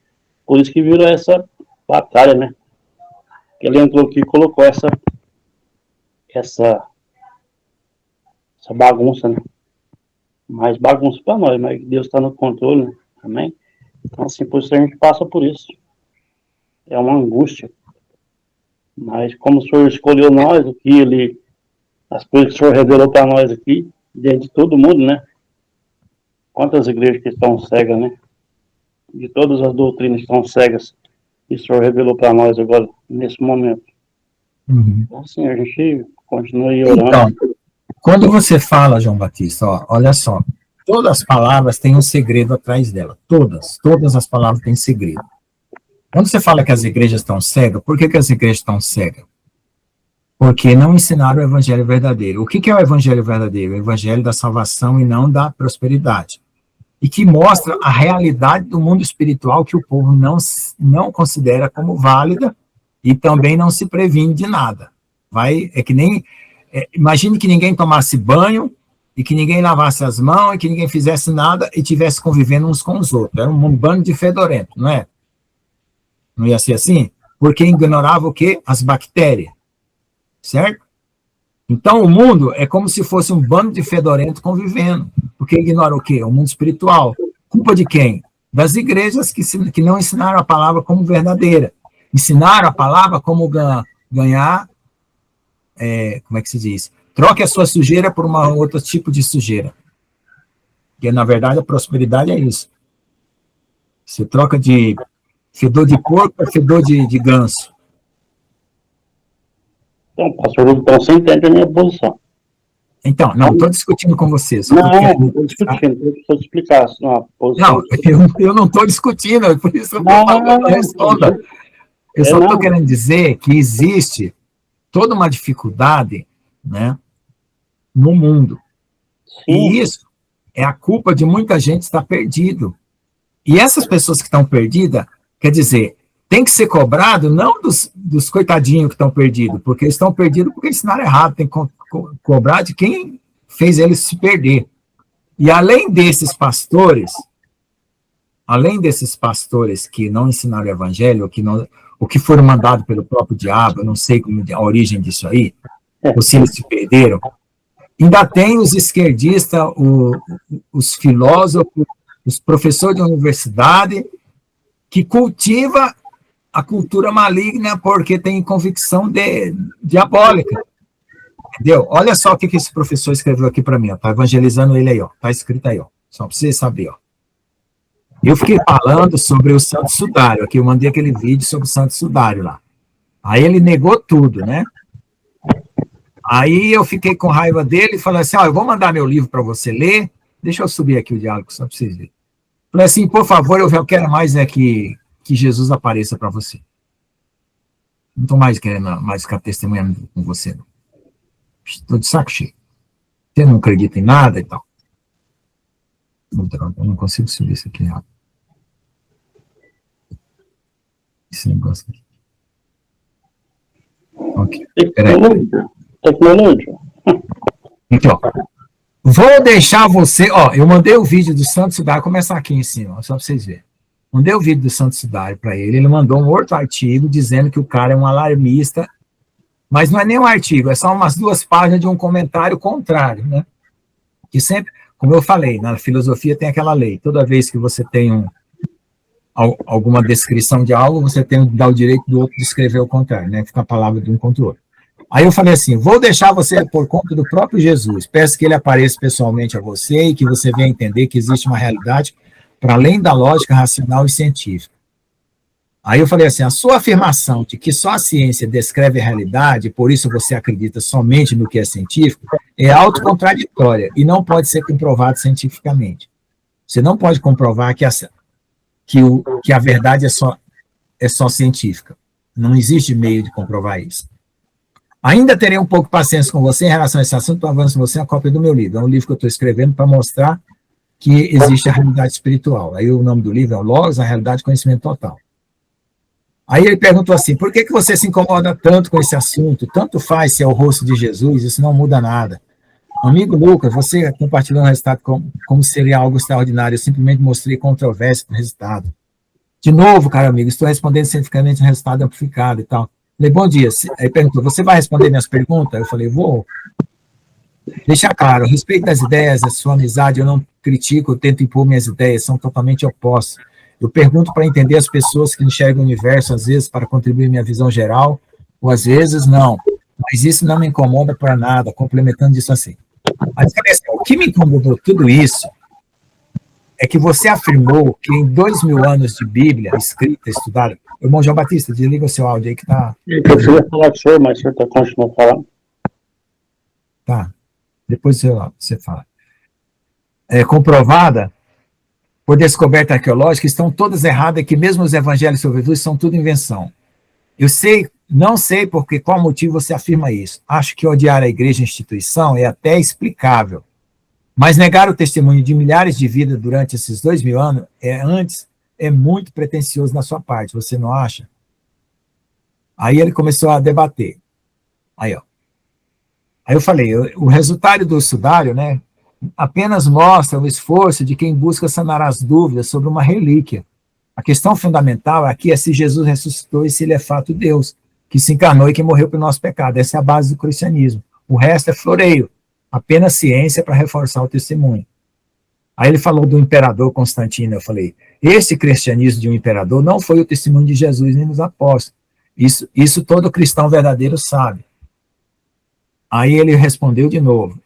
Por isso que virou essa batalha, né? Ele entrou aqui e colocou essa bagunça, né? Mais bagunça para nós, mas Deus está no controle, né? Amém? Então, assim, por isso a gente passa por isso. É uma angústia. Mas como o Senhor escolheu nós, as coisas que o Senhor revelou para nós aqui, dentro de todo mundo, né? Quantas igrejas que estão cegas, né? De todas as doutrinas que estão cegas, que o Senhor revelou para nós agora, nesse momento. Então, assim, a gente continua orando. Então, quando você fala, João Batista, olha só, todas as palavras têm um segredo atrás dela. Todas as palavras têm segredo. Quando você fala que as igrejas estão cegas, por que as igrejas estão cegas? Porque não ensinaram o evangelho verdadeiro. O que é o evangelho verdadeiro? O evangelho da salvação e não da prosperidade. E que mostra a realidade do mundo espiritual que o povo não considera como válida e também não se previne de nada. Imagine que ninguém tomasse banho e que ninguém lavasse as mãos e que ninguém fizesse nada e tivesse convivendo uns com os outros. Era um bando de fedorento, não é? Não ia ser assim? Porque ignorava o quê? As bactérias. Certo? Então, o mundo é como se fosse um bando de fedorento convivendo. Porque ignora o quê? O mundo espiritual. Culpa de quem? Das igrejas que não ensinaram a palavra como verdadeira. Ensinaram a palavra como ganhar, como é que se diz? Troque a sua sujeira por outro tipo de sujeira. Porque, na verdade, a prosperidade é isso. Você troca de fedor de porco para fedor de ganso. Então, pastor, então você entende a minha posição. Então, não estou discutindo com você. Não estou discutindo, deixa eu te explicar. Não, eu não estou discutindo, por isso eu estou falando, responda. Eu só estou querendo dizer que existe toda uma dificuldade, né, no mundo. Sim. E isso é a culpa de muita gente estar perdido. E essas pessoas que estão perdidas, quer dizer, tem que ser cobrado não dos coitadinhos que estão perdidos, porque eles estão perdidos porque ensinaram errado, tem que cobrar de quem fez eles se perder. E além desses pastores que não ensinaram o evangelho, ou que foram mandados pelo próprio diabo, eu não sei como a origem disso aí, ou se eles se perderam, ainda tem os esquerdistas, os filósofos, os professores de universidade, que cultiva a cultura maligna porque tem convicção diabólica. Entendeu? Olha só o que esse professor escreveu aqui para mim, está evangelizando ele aí, está escrito aí, só para você saber. Eu fiquei falando sobre o Santo Sudário, aqui eu mandei aquele vídeo sobre o Santo Sudário lá. Aí ele negou tudo, né? Aí eu fiquei com raiva dele e falei assim, eu vou mandar meu livro para você ler, deixa eu subir aqui o diálogo só para vocês verem. Falei assim, por favor, eu quero mais que Jesus apareça para você. Não estou mais querendo ficar testemunhando com você, não. Estou de saco cheio. Você não acredita em nada e tal. Eu não consigo subir isso aqui rápido. esse negócio aqui. Ok. Tecnologia. Então, vou deixar você, eu mandei o vídeo do Santo Sudário, começar aqui em cima, só para vocês verem. Mandei o vídeo do Santo Sudário para ele mandou um outro artigo dizendo que o cara é um alarmista, mas não é nem um artigo, é só umas 2 páginas de um comentário contrário, né? Que sempre, como eu falei, na filosofia tem aquela lei, toda vez que você tem alguma descrição de algo, você tem que dar o direito do outro de escrever o contrário, né? Fica a palavra de um contra o outro. Aí eu falei assim, vou deixar você por conta do próprio Jesus, peço que ele apareça pessoalmente a você e que você venha entender que existe uma realidade para além da lógica racional e científica. Aí eu falei assim, a sua afirmação de que só a ciência descreve a realidade, por isso você acredita somente no que é científico, é autocontraditória e não pode ser comprovado cientificamente. Você não pode comprovar que a verdade é só científica. Não existe meio de comprovar isso. Ainda terei um pouco de paciência com você em relação a esse assunto, então avanço com você a cópia do meu livro. É um livro que eu estou escrevendo para mostrar que existe a realidade espiritual. Aí o nome do livro é o Logos, a Realidade e Conhecimento Total. Aí ele perguntou assim, por que você se incomoda tanto com esse assunto? Tanto faz se é o rosto de Jesus, isso não muda nada. Amigo Lucas, você compartilhou um resultado como seria algo extraordinário, eu simplesmente mostrei controvérsia do resultado. De novo, caro amigo, estou respondendo cientificamente um resultado amplificado e tal. Falei, bom dia. Aí perguntou, você vai responder minhas perguntas? Eu falei, vou. Deixar claro, a respeito das ideias, a sua amizade, eu não critico, eu tento impor minhas ideias, são totalmente opostas. Eu pergunto para entender as pessoas que enxergam o universo, às vezes para contribuir minha visão geral, ou às vezes não. Mas isso não me incomoda para nada, complementando isso assim. Aí eu falei assim, o que me incomodou tudo isso é que você afirmou que em 2000 anos de Bíblia, escrita, estudada... Irmão João Batista, desliga o seu áudio aí que tá... Eu queria falar com o senhor, mas o senhor continua falando. Tá, depois você fala. Comprovada por descoberta arqueológica, estão todas erradas, que mesmo os evangelhos sobre Jesus são tudo invenção. Eu não sei por qual motivo você afirma isso. Acho que odiar a igreja e a instituição é até explicável. Mas negar o testemunho de milhares de vidas durante esses 2000 anos é muito pretensioso na sua parte, você não acha? Aí ele começou a debater. Aí eu falei, o resultado do sudário, né, apenas mostra o esforço de quem busca sanar as dúvidas sobre uma relíquia. A questão fundamental aqui é se Jesus ressuscitou e se ele é fato Deus, que se encarnou e que morreu pelo nosso pecado. Essa é a base do cristianismo. O resto é floreio, apenas ciência para reforçar o testemunho. Aí ele falou do imperador Constantino, eu falei, esse cristianismo de um imperador não foi o testemunho de Jesus nem dos apóstolos. Isso todo cristão verdadeiro sabe. Aí ele respondeu de novo.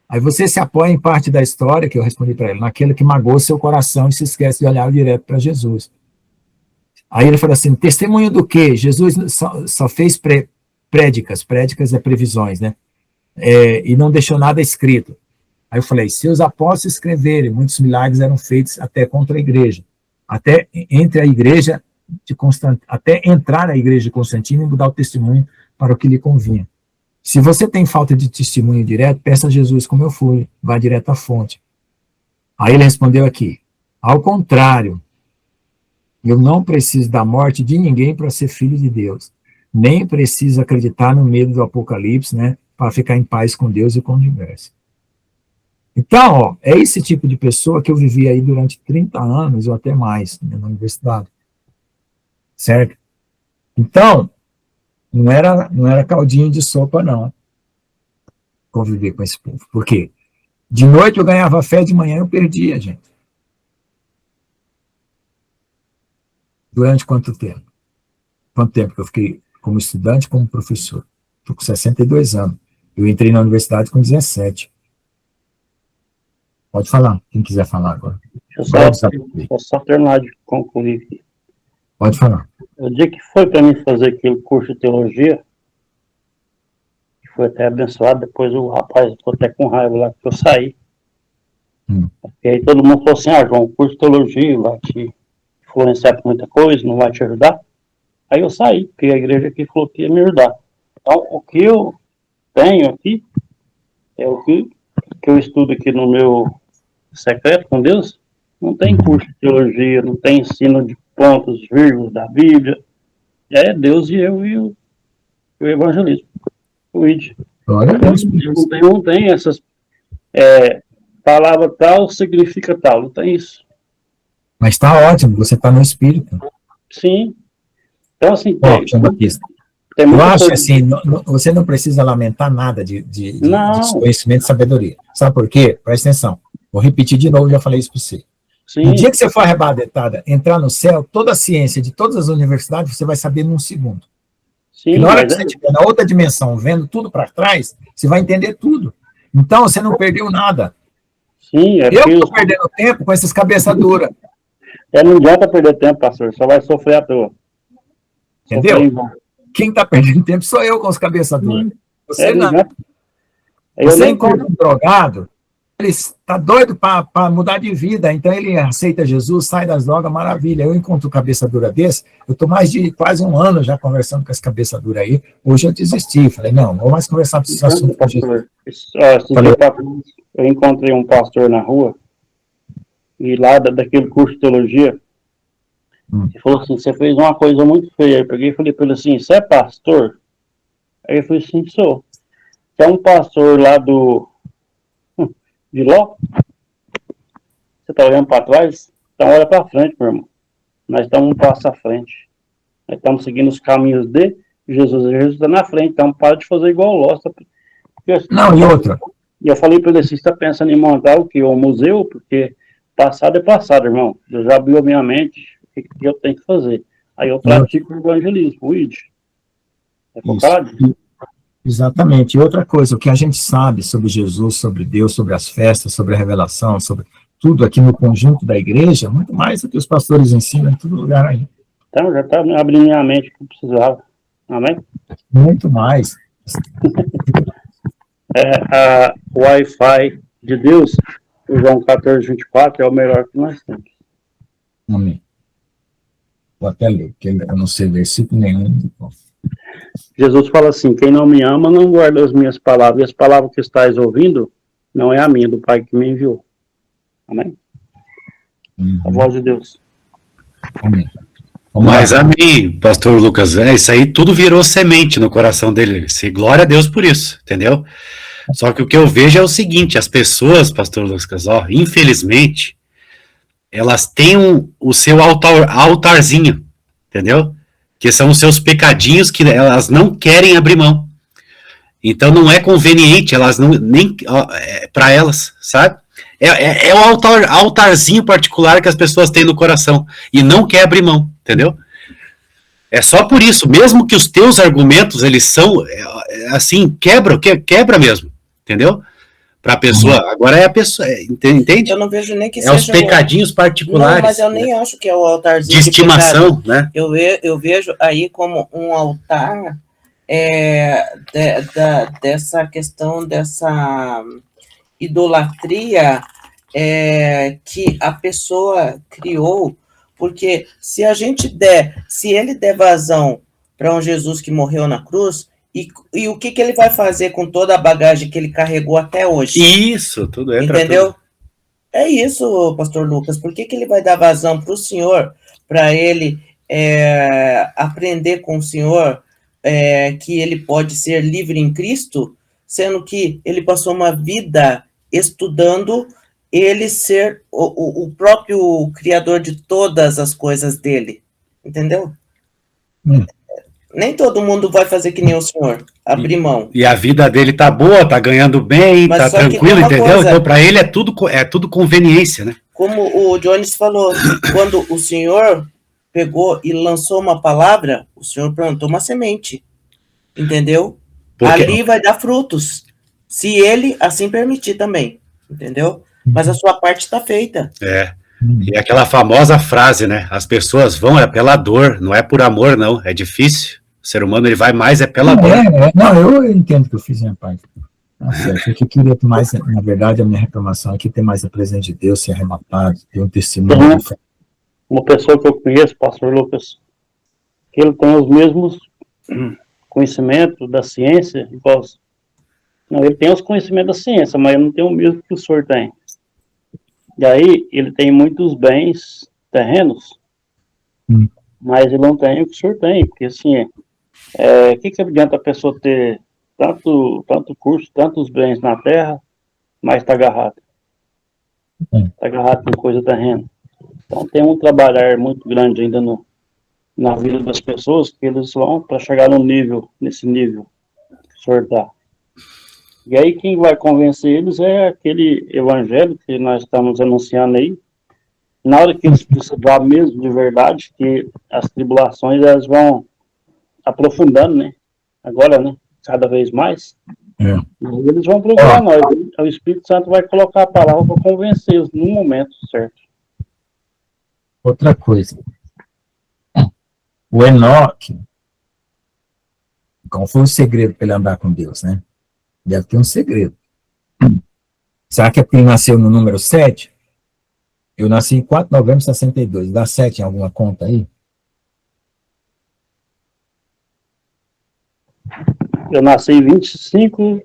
Aí você se apoia em parte da história, que eu respondi para ele, naquele que magoou seu coração e se esquece de olhar direto para Jesus. Aí ele falou assim, testemunho do quê? Jesus só fez prédicas é previsões, né? E não deixou nada escrito. Aí eu falei, se os apóstolos escreverem, muitos milagres eram feitos até contra a igreja, até entrar na igreja de Constantino e mudar o testemunho para o que lhe convinha. Se você tem falta de testemunho direto, peça a Jesus como eu fui, vá direto à fonte. Aí ele respondeu aqui, ao contrário, eu não preciso da morte de ninguém para ser filho de Deus, nem preciso acreditar no medo do apocalipse, né, para ficar em paz com Deus e com o universo. Então, é esse tipo de pessoa que eu vivi aí durante 30 anos ou até mais, né, na universidade. Certo? Então, não era caldinho de sopa, não, conviver com esse povo. Por quê? De noite eu ganhava fé, de manhã eu perdia, gente. Durante quanto tempo? Quanto tempo que eu fiquei como estudante, como professor? Estou com 62 anos. Eu entrei na universidade com 17. Pode falar, quem quiser falar agora. Deixa eu só terminar de concluir aqui. Pode falar. O dia que foi para mim fazer aquele curso de teologia, que foi até abençoado, depois o rapaz ficou até com raiva lá, que eu saí. E aí todo mundo falou assim, João, o curso de teologia vai te influenciar por muita coisa, não vai te ajudar. Aí eu saí, porque a igreja aqui falou que ia me ajudar. Então, o que eu tenho aqui é o que eu estudo aqui no meu secreto com Deus. Não tem curso de teologia, não tem ensino de pontos, vírgulas da Bíblia, É Deus e eu e o evangelismo. O ID. Glória a Deus. Não tem essas palavra tal significa tal, não tem isso. Mas está ótimo, você está no espírito. Sim. Então, assim, João Batista, tem eu muita acho coisa. assim, você não precisa lamentar nada de Não. conhecimento e sabedoria. Sabe por quê? Presta atenção. Vou repetir de novo, já falei isso para você. Sim. No dia que você for arrebatada, entrar no céu, toda a ciência de todas as universidades, você vai saber num segundo. Sim, e na hora que você estiver na outra dimensão, vendo tudo para trás, você vai entender tudo. Então, você não perdeu nada. Sim, eu estou perdendo tempo com essas cabeças duras. Não adianta perder tempo, pastor, só vai sofrer à toa. Entendeu? Quem está perdendo tempo sou eu com as cabeças duras. Você não. Você encontra um drogado, ele está doido para mudar de vida, então ele aceita Jesus, sai das drogas, maravilha. Eu encontro cabeça dura desse, eu estou mais de quase um ano já conversando com essa cabeça dura aí. Hoje eu desisti, falei, não vou mais conversar com esse assunto com Jesus. Eu encontrei um pastor na rua, e lá daquele curso de teologia, ele falou assim, você fez uma coisa muito feia. Eu peguei e falei para ele assim, você é pastor? Aí eu falei assim, sou. Você é um pastor lá de Ló? Você está olhando para trás? Então olha para frente, meu irmão. Nós estamos um passo à frente. Nós estamos seguindo os caminhos de Jesus. Jesus está na frente, então para de fazer igual o Ló. Não, e outra? E eu falei para ele assim, você está pensando em montar o quê? Um museu? Porque passado é passado, irmão. Eu já abriu a minha mente, o que eu tenho que fazer. Aí eu pratico o evangelismo, o ID. É focado? Exatamente. E outra coisa, o que a gente sabe sobre Jesus, sobre Deus, sobre as festas, sobre a revelação, sobre tudo aqui no conjunto da igreja, muito mais do que os pastores ensinam em todo lugar aí. Então, já está abrindo minha mente que eu precisava. Amém? Muito mais. A Wi-Fi de Deus, o João 14:24, é o melhor que nós temos. Amém. Vou até ler, porque eu não sei versículo nenhum. Jesus fala assim, quem não me ama não guarda as minhas palavras, e as palavras que estás ouvindo não é a minha, do Pai que me enviou. Amém? A voz de Deus. Amém. Mas amém, pastor Lucas, isso aí tudo virou semente no coração dele, glória a Deus por isso, entendeu? Só que o que eu vejo é o seguinte, as pessoas, pastor Lucas, infelizmente, elas têm o seu altarzinho, entendeu? Que são os seus pecadinhos que elas não querem abrir mão. Então não é conveniente, elas não, nem para elas, sabe? É o altarzinho particular que as pessoas têm no coração e não quer abrir mão, entendeu? É só por isso, mesmo que os teus argumentos, eles são, assim, quebra mesmo, entendeu? Para a pessoa, agora é a pessoa, entende? Eu não vejo nem que seja os pecadinhos particulares. Não, mas eu nem acho que é o altarzinho de estimação, né? Eu vejo aí como um altar dessa questão, dessa idolatria que a pessoa criou, porque se ele der vazão para um Jesus que morreu na cruz, e o que ele vai fazer com toda a bagagem que ele carregou até hoje? Isso, tudo entra. Entendeu? Tudo. É isso, pastor Lucas. Por que ele vai dar vazão para o senhor, para ele aprender com o senhor que ele pode ser livre em Cristo, sendo que ele passou uma vida estudando ele ser o próprio criador de todas as coisas dele? Entendeu? Nem todo mundo vai fazer que nem o senhor, abrir mão. E a vida dele tá boa, tá ganhando bem, mas tá tranquilo, entendeu? Coisa, então, para ele é tudo conveniência, né? Como o Jones falou, quando o senhor pegou e lançou uma palavra, o senhor plantou uma semente, entendeu? Ali vai dar frutos, se ele assim permitir também, entendeu? Mas a sua parte está feita. E aquela famosa frase, né? As pessoas vão pela dor, não é por amor, não. É difícil. O ser humano ele vai mais pela dor. Não, eu entendo que eu fiz minha parte. O que eu queria ter mais, na verdade, a minha reclamação é que ter mais a presença de Deus, ser arrebatado, ter um testemunho. Uma pessoa que eu conheço, pastor Lucas, que ele tem os mesmos conhecimentos da ciência, não, ele tem os conhecimentos da ciência, mas ele não tem o mesmo que o senhor tem. E aí, ele tem muitos bens terrenos, mas ele não tem o que o senhor tem, porque assim, que adianta a pessoa ter tanto curso, tantos bens na terra, mas está agarrado? Está agarrado com coisa terrena. Então tem um trabalhar muito grande ainda na vida das pessoas, que eles vão para chegar nesse nível que o senhor está. E aí quem vai convencer eles é aquele evangelho que nós estamos anunciando aí. Na hora que eles precisarem mesmo de verdade, que as tribulações elas vão aprofundando, né? Agora, né? Cada vez mais. E eles vão procurar nós. O Espírito Santo vai colocar a palavra para convencê-los no momento certo. Outra coisa. O Enoque, qual foi o segredo para ele andar com Deus, né? Deve ter um segredo. Será que é porque ele nasceu no número 7? Eu nasci em 4 de novembro de 62. Dá 7 em alguma conta aí? Eu nasci em 25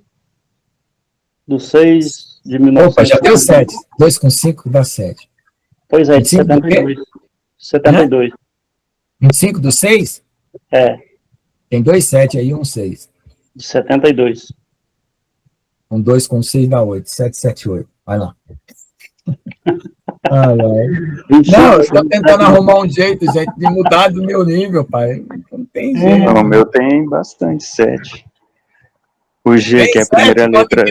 de 6 de 19... Opa, já deu 7. 2 com 5 dá 7. Pois é, de 72. 72. 25 do 6? É. Tem 2 7 aí e um 6. De 72. Um 2 com 6 dá 8. 7, 7, 8. Vai lá. Ai, ai. Não, eu estou tentando arrumar um jeito, gente, de mudar do meu nível, pai. Não tem jeito. Não, o meu tem bastante 7. O G, tem que é a primeira letra...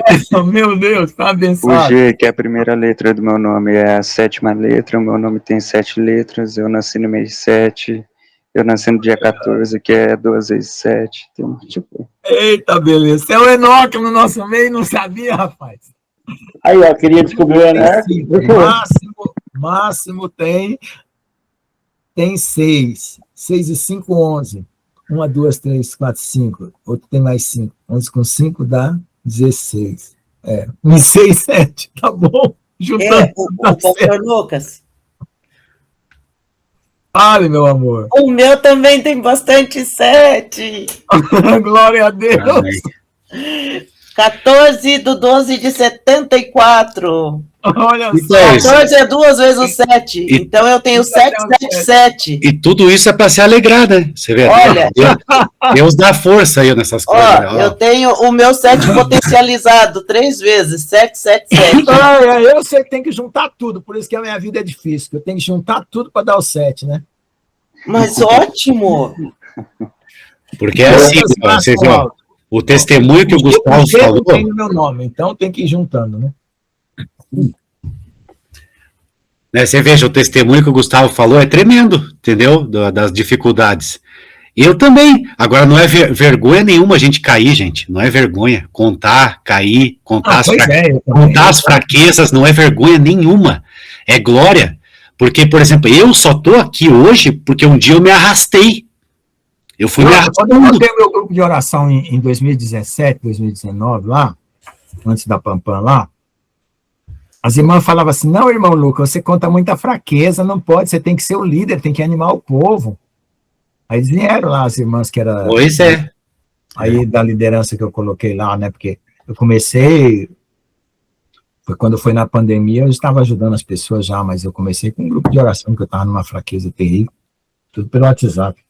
Meu Deus, tá abençoado. O G, que é a primeira letra do meu nome, é a 7ª letra. O meu nome tem 7 letras. Eu nasci no mês 7. Eu nasci no dia 14, que é 2 vezes 7. Tem um tipo... Eita, beleza. Você é o Enoque no nosso meio, não sabia, rapaz? Aí, ó, queria descobrir o Enoque. Máximo tem 6. 6 e 5, 11. 1, 2, 3, 4, 5. Outro tem mais 5. 11 com 5 dá 16. 1, 6, 7. Tá bom. Juntando. O pastor Lucas. Fale, meu amor. O meu também tem bastante 7. Glória a Deus. 14 do 12 de 74. Olha só. 14 é 2 vezes o 7. Então eu tenho 777. E tudo isso é para se alegrar, né? Você vê? Olha. Deus dá força aí nessas coisas. Eu tenho o meu 7 potencializado 3 vezes. 777. Eu sei que tem que juntar tudo. Por isso que a minha vida é difícil. Eu tenho que juntar tudo para dar o 7, né? Mas ótimo. Porque é assim, você viu? O testemunho que o Gustavo falou... tem o meu nome, então tem que ir juntando, né? Você veja, o testemunho que o Gustavo falou é tremendo, entendeu? Das dificuldades. Eu também. Agora, não é vergonha nenhuma a gente cair, gente. Não é vergonha. Contar, cair, contar as fraquezas, não é vergonha nenhuma. É glória. Porque, por exemplo, eu só estou aqui hoje porque um dia eu me arrastei. Eu fui me arrastando. Quando eu montei meu grupo de oração em 2017, 2019, lá, antes da Pampam lá, as irmãs falavam assim, não, irmão Lucas, você conta muita fraqueza, não pode, você tem que ser o líder, tem que animar o povo. Aí eles vieram lá, as irmãs que era... Pois é. Aí da liderança que eu coloquei lá, né, porque eu comecei... Foi quando foi na pandemia, eu estava ajudando as pessoas já, mas eu comecei com um grupo de oração, que eu estava numa fraqueza terrível, tudo pelo WhatsApp.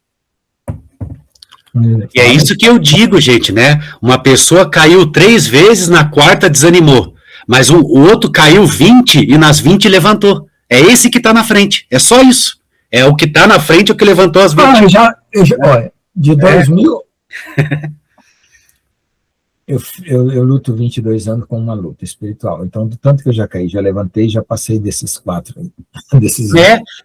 E é isso que eu digo, gente, né? Uma pessoa caiu 3 vezes, na 4ª desanimou. Mas o outro caiu 20 e nas 20 levantou. É esse que está na frente. É só isso. É o que está na frente o que levantou as 20. Olha, de 2000... Eu luto 22 anos com uma luta espiritual. Então, do tanto que eu já caí, já levantei, já passei desses 4.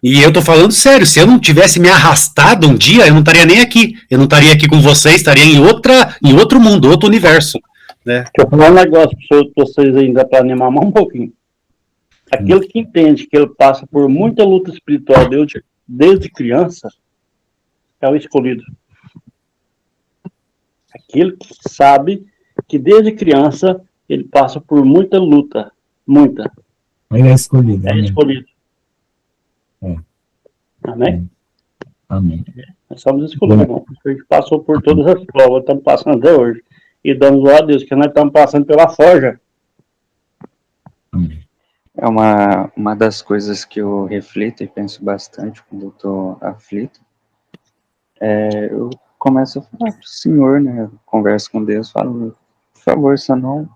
E eu tô falando sério, se eu não tivesse me arrastado um dia, eu não estaria nem aqui. Eu não estaria aqui com vocês, estaria em outro mundo, outro universo. Né? Deixa eu falar um negócio para vocês ainda, para animar mais um pouquinho. Aquele que entende que ele passa por muita luta espiritual desde criança, é o escolhido. Aquele que sabe que desde criança ele passa por muita luta, muita. Ele é escolhido. É escolhido. Amém? Amém. Nós somos escolhidos, irmão. A gente passou por todas as provas, estamos passando até hoje. E damos glória a Deus, que nós estamos passando pela forja. É uma das coisas que eu reflito e penso bastante quando eu estou aflito, eu começo a falar pro Senhor, né? Eu converso com Deus, falo, por favor, só não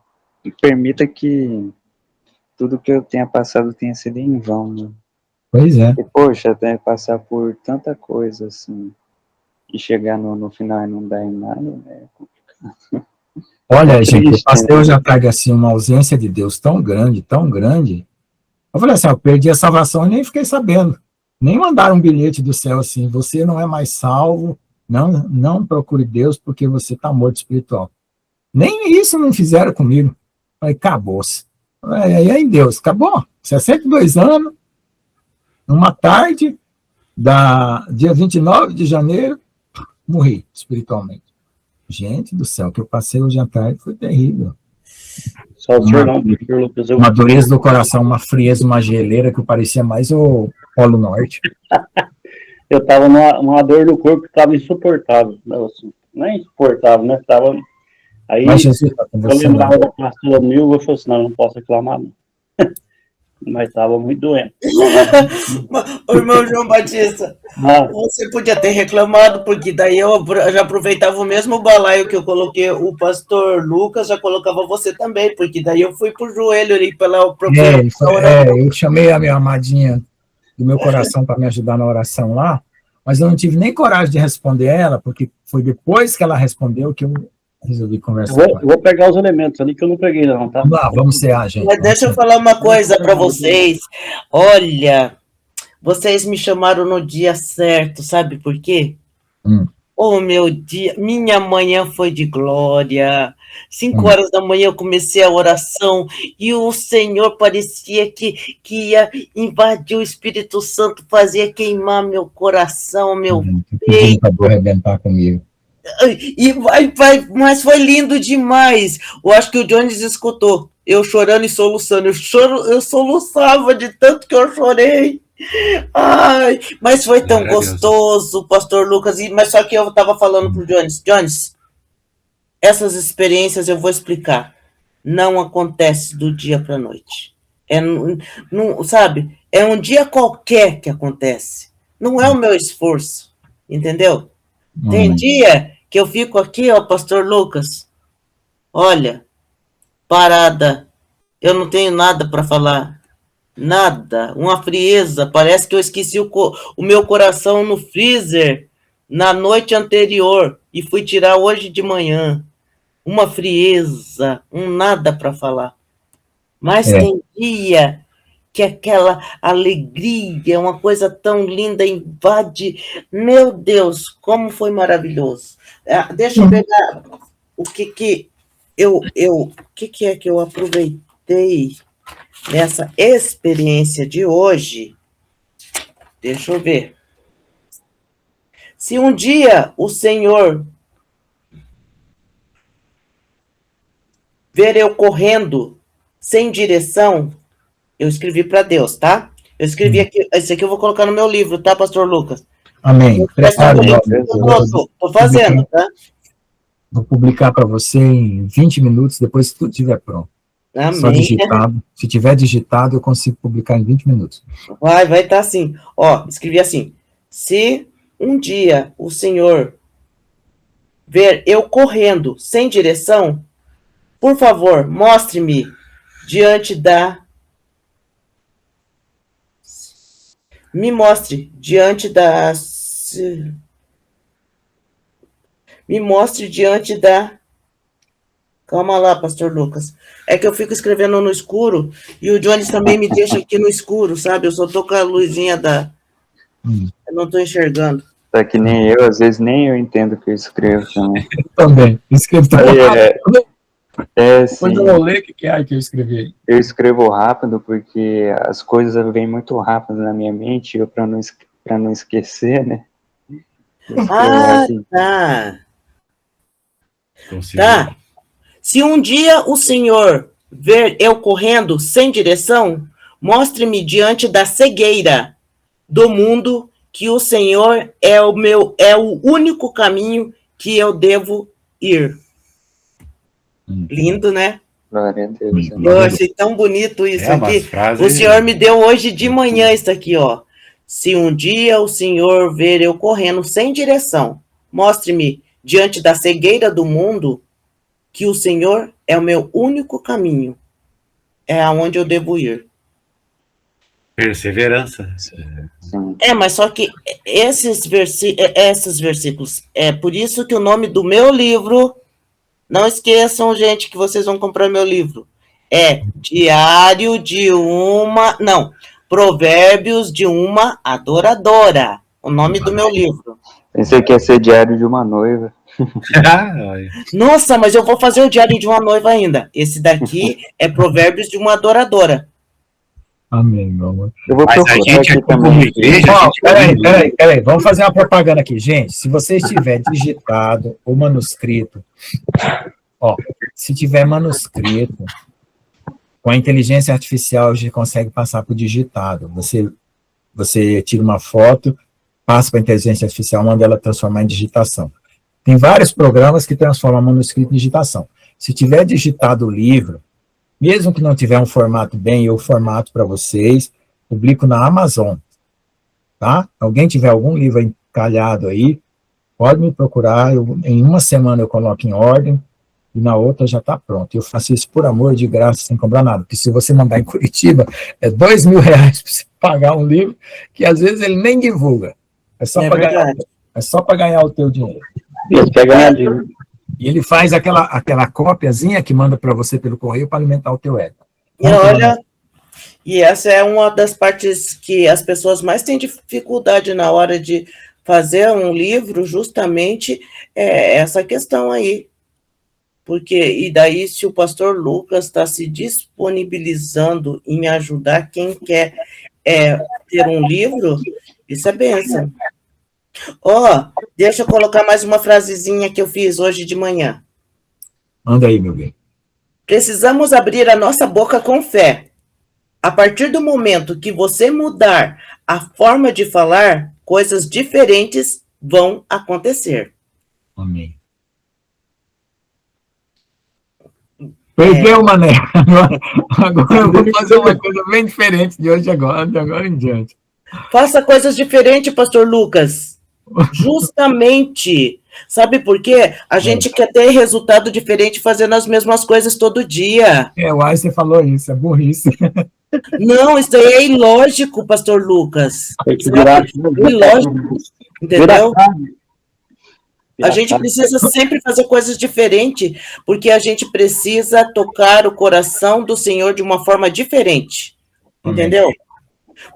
permita que tudo que eu tenha passado tenha sido em vão, né? Pois é. E, poxa, até passar por tanta coisa, assim, e chegar no final e não dar em nada, né? Olha, É gente, eu triste, passei né? hoje à tarde, assim, uma ausência de Deus tão grande, tão grande. Eu falei assim, eu perdi a salvação e nem fiquei sabendo. Nem mandaram um bilhete do céu assim, você não é mais salvo, não procure Deus porque você está morto espiritual. Nem isso não fizeram comigo. Eu falei, acabou-se. E aí, Deus, acabou. 62 anos, numa tarde, dia 29 de janeiro, morri espiritualmente. Gente do céu, o que eu passei hoje à tarde foi terrível. Só o senhor não, Sr. Lucas. Uma dureza do coração, uma frieza, uma geleira que parecia mais o Polo Norte. Eu tava numa dor no corpo que tava insuportável. Não, assim, não é insuportável, né? Tava... Aí Mas Jesus está com eu você, lembrava da pastora Nilva, eu falei assim, não, eu não posso reclamar, não. Mas tava muito doente. O irmão João Batista, você podia ter reclamado, porque daí eu já aproveitava o mesmo balaio que eu coloquei o pastor Lucas, já colocava você também, porque daí eu fui pro joelho ali pela eu chamei a minha amadinha do meu coração para me ajudar na oração lá, mas eu não tive nem coragem de responder ela, porque foi depois que ela respondeu que eu resolvi conversar com ela. Vou pegar os elementos ali que eu não peguei, não, tá? Vamos lá, vamos cear, gente. Mas deixa eu falar uma coisa para vocês. Olha, vocês me chamaram no dia certo, sabe por quê? Oh, meu dia, minha manhã foi de glória. 5 horas da manhã eu comecei a oração e o Senhor parecia que ia invadir o Espírito Santo, fazia queimar meu coração, meu peito. Para arrebentar comigo. E mas foi lindo demais. Eu acho que o Jones escutou eu chorando e soluçando. Eu soluçava de tanto que eu chorei. Ai, mas foi tão gostoso, pastor Lucas. Mas só que eu estava falando pro Jones, essas experiências eu vou explicar. Não acontece do dia para a noite. Sabe? É um dia qualquer que acontece. Não é o meu esforço, entendeu? Tem dia que eu fico aqui, ó, pastor Lucas, olha, parada, eu não tenho nada para falar, nada, uma frieza, parece que eu esqueci o meu coração no freezer na noite anterior e fui tirar hoje de manhã, uma frieza, nada para falar, mas tem dia que aquela alegria, uma coisa tão linda invade. Meu Deus, como foi maravilhoso. Deixa eu pegar o que é que eu aproveitei nessa experiência de hoje. Deixa eu ver. Se um dia o Senhor ver eu correndo sem direção, eu escrevi para Deus, tá? Eu escrevi aqui, esse aqui eu vou colocar no meu livro, tá, pastor Lucas? Amém. Estou fazendo, tá? Vou publicar para você em 20 minutos, depois que tudo estiver pronto. Amém. Só digitado. Se tiver digitado, eu consigo publicar em 20 minutos. Vai estar assim. Ó, escrevi assim. Se um dia o Senhor ver eu correndo sem direção, por favor, mostre-me me mostre diante da calma lá, pastor Lucas, é que eu fico escrevendo no escuro e o Jones também me deixa aqui no escuro, sabe, eu só tô com a luzinha eu não tô enxergando. Tá que nem eu, às vezes nem eu entendo o que eu escrevo também. Também, escrevo também. Sim. Quando eu ler, o que é que eu escrevi? Eu escrevo rápido porque as coisas vêm muito rápido na minha mente, eu para não esquecer, né? Tá. Tá. Se um dia o Senhor ver eu correndo sem direção, mostre-me diante da cegueira do mundo que o Senhor é o único caminho que eu devo ir. Lindo, né? Glória a Deus. Eu achei tão bonito isso aqui. O Senhor me deu hoje de manhã isso aqui, ó. Se um dia o Senhor ver eu correndo sem direção, mostre-me, diante da cegueira do mundo, que o Senhor é o meu único caminho. É aonde eu devo ir. Perseverança. Mas só que esses versículos, é por isso que o nome do meu livro, não esqueçam, gente, que vocês vão comprar meu livro, Provérbios de uma Adoradora, o nome do meu livro. Pensei que ia ser Diário de uma Noiva. Nossa, mas eu vou fazer o Diário de uma Noiva ainda. Esse daqui é Provérbios de uma Adoradora. Amém, meu amor. Eu vou procurar aqui também. Igreja, peraí, vamos fazer uma propaganda aqui, gente. Se você estiver digitado ou manuscrito, se tiver manuscrito, com a inteligência artificial a gente consegue passar para o digitado. Você tira uma foto, passa para a inteligência artificial, manda ela transformar em digitação. Tem vários programas que transformam manuscrito em digitação. Se tiver digitado o livro, mesmo que não tiver um formato eu formato para vocês, publico na Amazon, tá? Alguém tiver algum livro encalhado aí, pode me procurar, em uma semana eu coloco em ordem, e na outra já está pronto. Eu faço isso por amor, de graça, sem cobrar nada, porque se você mandar em Curitiba, é R$2.000 para você pagar um livro, que às vezes ele nem divulga. É só para ganhar o teu dinheiro. E ele faz aquela cópiazinha que manda para você pelo correio para alimentar o teu ego. E essa é uma das partes que as pessoas mais têm dificuldade na hora de fazer um livro, justamente essa questão aí. E daí, se o pastor Lucas está se disponibilizando em ajudar quem quer ter um livro, isso é bênção. Deixa eu colocar mais uma frasezinha que eu fiz hoje de manhã. Manda aí, meu bem. Precisamos abrir a nossa boca com fé. A partir do momento que você mudar a forma de falar, coisas diferentes vão acontecer. Amém. Perdeu, mané. Agora eu vou fazer uma coisa bem diferente de agora em diante. Faça coisas diferentes, pastor Lucas. Justamente. Sabe por quê? A gente quer ter resultado diferente fazendo as mesmas coisas todo dia. Você falou isso, é burrice. Não, isso aí é ilógico, pastor Lucas. É ilógico, entendeu? A gente precisa sempre fazer coisas diferentes, porque a gente precisa tocar o coração do Senhor de uma forma diferente, entendeu?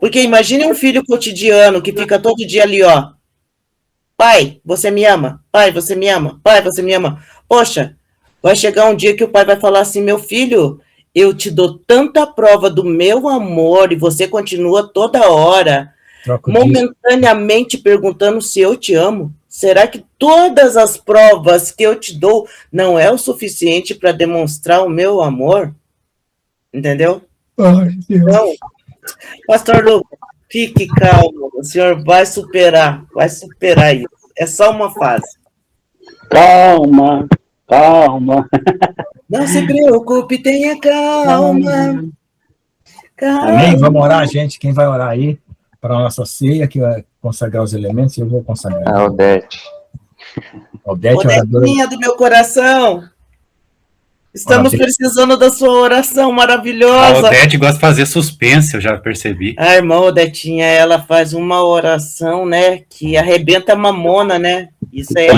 Porque imagine um filho cotidiano que fica todo dia ali, pai, você me ama? Pai, você me ama? Pai, você me ama? Poxa, vai chegar um dia que o pai vai falar assim, meu filho, eu te dou tanta prova do meu amor e você continua toda hora, momentaneamente perguntando se eu te amo. Será que todas as provas que eu te dou não é o suficiente para demonstrar o meu amor? Entendeu? Então, pastor Lucas, fique calmo, o senhor vai superar isso. É só uma fase. Calma. Não se preocupe, tenha calma. Amém? Vamos orar, gente. Quem vai orar aí para a nossa ceia, que vai consagrar os elementos, eu vou consagrar. A Odete. Odetinha do meu coração. Estamos precisando da sua oração maravilhosa. A Odete gosta de fazer suspense, eu já percebi. A irmã Odetinha, ela faz uma oração, né, que arrebenta a mamona, né? Isso é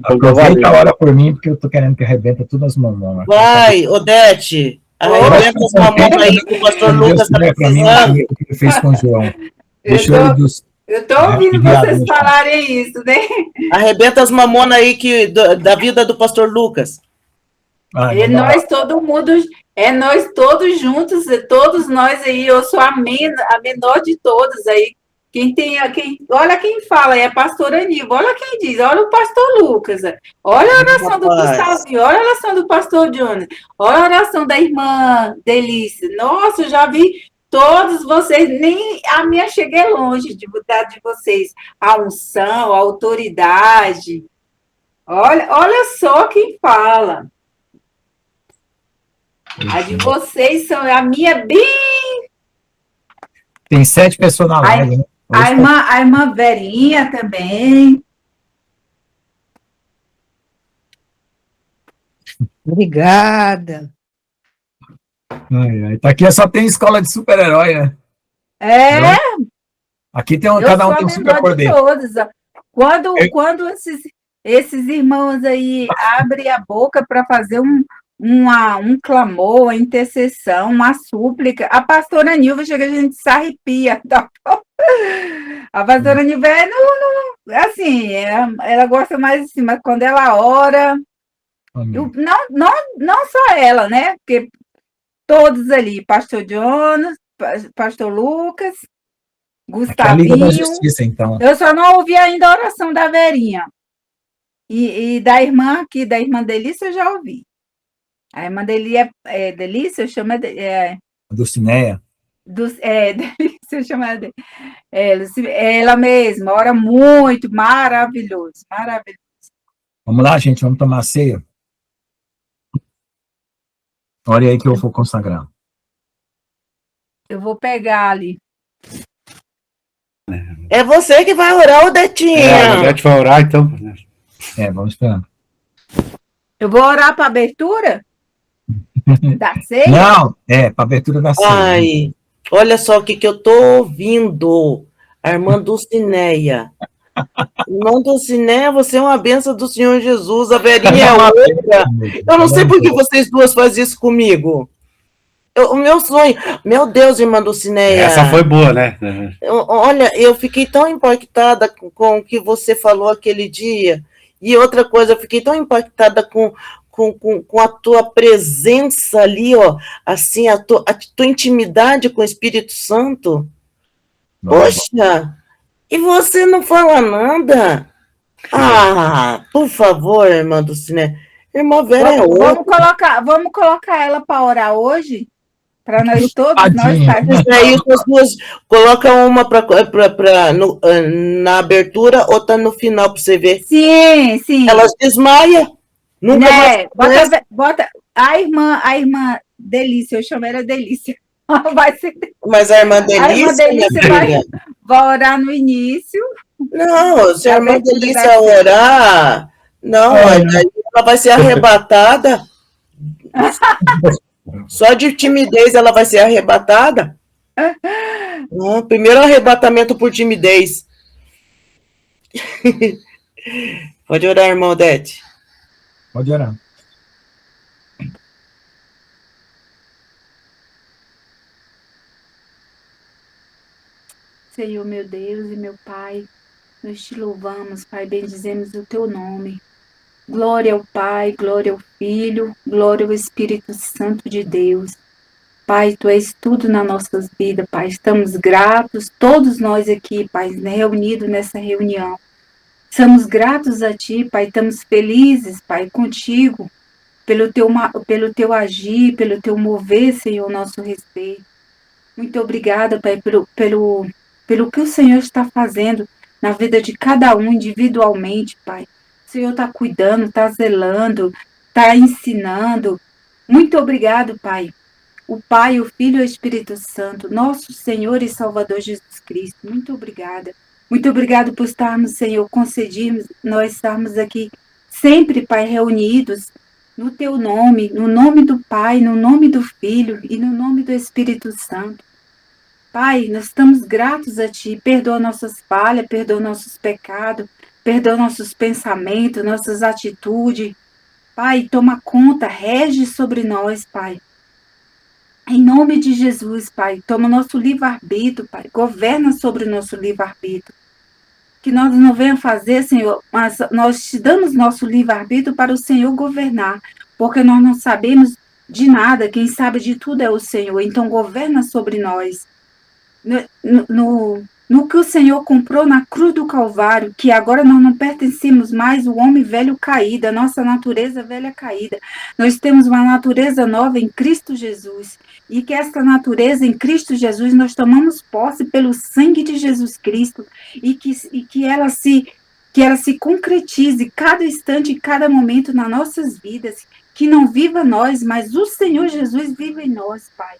Aproveita a hora por mim, porque eu tô querendo que arrebenta todas as mamonas. Vai, Odete, arrebenta as mamonas aí que o pastor Lucas está precisando. O que ele fez com o João. Eu tô ouvindo vocês falarem isso, né? Arrebenta as mamonas aí da vida do pastor Lucas. Nós todos juntos, todos nós aí, eu sou a menor de todos aí. Olha quem fala, é a pastora Aníbal, olha quem diz, olha o pastor Lucas, olha a oração do Gustavinho, olha a oração do pastor Jonas, olha a oração da irmã Delícia. Nossa, eu já vi todos vocês, nem a minha cheguei longe de vocês, a unção, a autoridade. Olha só quem fala. A de vocês a minha é bem Tem 7 pessoas na live, né? A irmã Verinha também. Obrigada. Tá aqui só tem escola de super-herói, né? Aqui tem cada um tem um superpoder. Quando esses irmãos aí abrem a boca para fazer um clamor, uma intercessão, uma súplica, a pastora Nilva chega, a gente se arrepia. Tá? A pastora Nilva assim, ela gosta mais assim, mas quando ela ora, não só ela, né? Porque todos ali, pastor Jonas, pastor Lucas, Gustavinho. É a Liga da Justiça, então. Eu só não ouvi ainda a oração da Verinha. E da irmã aqui, da irmã Delícia, eu já ouvi. A irmã Delícia, eu chamo Dulcineia. Delícia, eu chamo ela mesma, ora muito, maravilhoso, maravilhoso. Vamos lá, gente, vamos tomar ceia. Olha aí que eu vou consagrar. Eu vou pegar ali. É você que vai orar, Odetinha. A Odete vai orar, então. Vamos esperar. Eu vou orar para a abertura da ceia? Não, para a abertura da ceia. Ai, olha só o que eu tô ouvindo. A irmã Dulcineia. Irmã Dulcineia, você é uma benção do Senhor Jesus. A Verinha é outra. Eu não sei por que vocês duas fazem isso comigo. O meu sonho... Meu Deus, irmã Dulcineia. Essa foi boa, né? Olha, eu fiquei tão impactada com o que você falou aquele dia. E outra coisa, eu fiquei tão impactada com a tua presença ali, ó, assim, a tua intimidade com o Espírito Santo. Poxa, e você não fala nada? Ah, por favor, irmã Dulcineia. Irmã Vera é outra. Vamos colocar ela para orar hoje? Para nós todos, as duas, coloca uma na abertura, outra no final para você ver. Sim, sim. Elas desmaiam. Nunca mais. Bota a irmã Delícia, eu chamo ela Delícia. Vai ser... Mas a irmã Delícia, vai orar no início. Não, se a irmã Delícia orar, não, ela vai ser arrebatada. Só de timidez ela vai ser arrebatada? Primeiro arrebatamento por timidez. Pode orar, irmã Odete. Pode orar. Senhor, meu Deus e meu Pai, nós te louvamos, Pai, bendizemos o teu nome. Glória ao Pai, glória ao Filho, glória ao Espírito Santo de Deus. Pai, Tu és tudo nas nossas vidas, Pai. Estamos gratos, todos nós aqui, Pai, reunidos nessa reunião. Somos gratos a Ti, Pai. Estamos felizes, Pai, contigo, pelo Teu agir, pelo Teu mover, Senhor, nosso respeito. Muito obrigada, Pai, pelo que o Senhor está fazendo na vida de cada um individualmente, Pai. O Senhor está cuidando, está zelando, está ensinando. Muito obrigado, Pai. O Pai, o Filho e o Espírito Santo, nosso Senhor e Salvador Jesus Cristo. Muito obrigada. Muito obrigado por estarmos, Senhor, concedimos nós estarmos aqui sempre, Pai, reunidos no Teu nome, no nome do Pai, no nome do Filho e no nome do Espírito Santo. Pai, nós estamos gratos a Ti. Perdoa nossas falhas, perdoa nossos pecados, perdoa nossos pensamentos, nossas atitudes. Pai, toma conta, rege sobre nós, Pai. Em nome de Jesus, Pai, toma o nosso livre-arbítrio, Pai. Governa sobre o nosso livre-arbítrio. Que nós não venhamos fazer, Senhor, mas nós te damos nosso livre-arbítrio para o Senhor governar, porque nós não sabemos de nada, quem sabe de tudo é o Senhor. Então, governa sobre nós. No que o Senhor comprou na cruz do Calvário, que agora nós não pertencemos mais ao homem velho caído, a nossa natureza velha caída. Nós temos uma natureza nova em Cristo Jesus. E que essa natureza em Cristo Jesus nós tomamos posse pelo sangue de Jesus Cristo e que ela se concretize cada instante e cada momento nas nossas vidas. Que não viva nós, mas o Senhor Jesus vive em nós, Pai.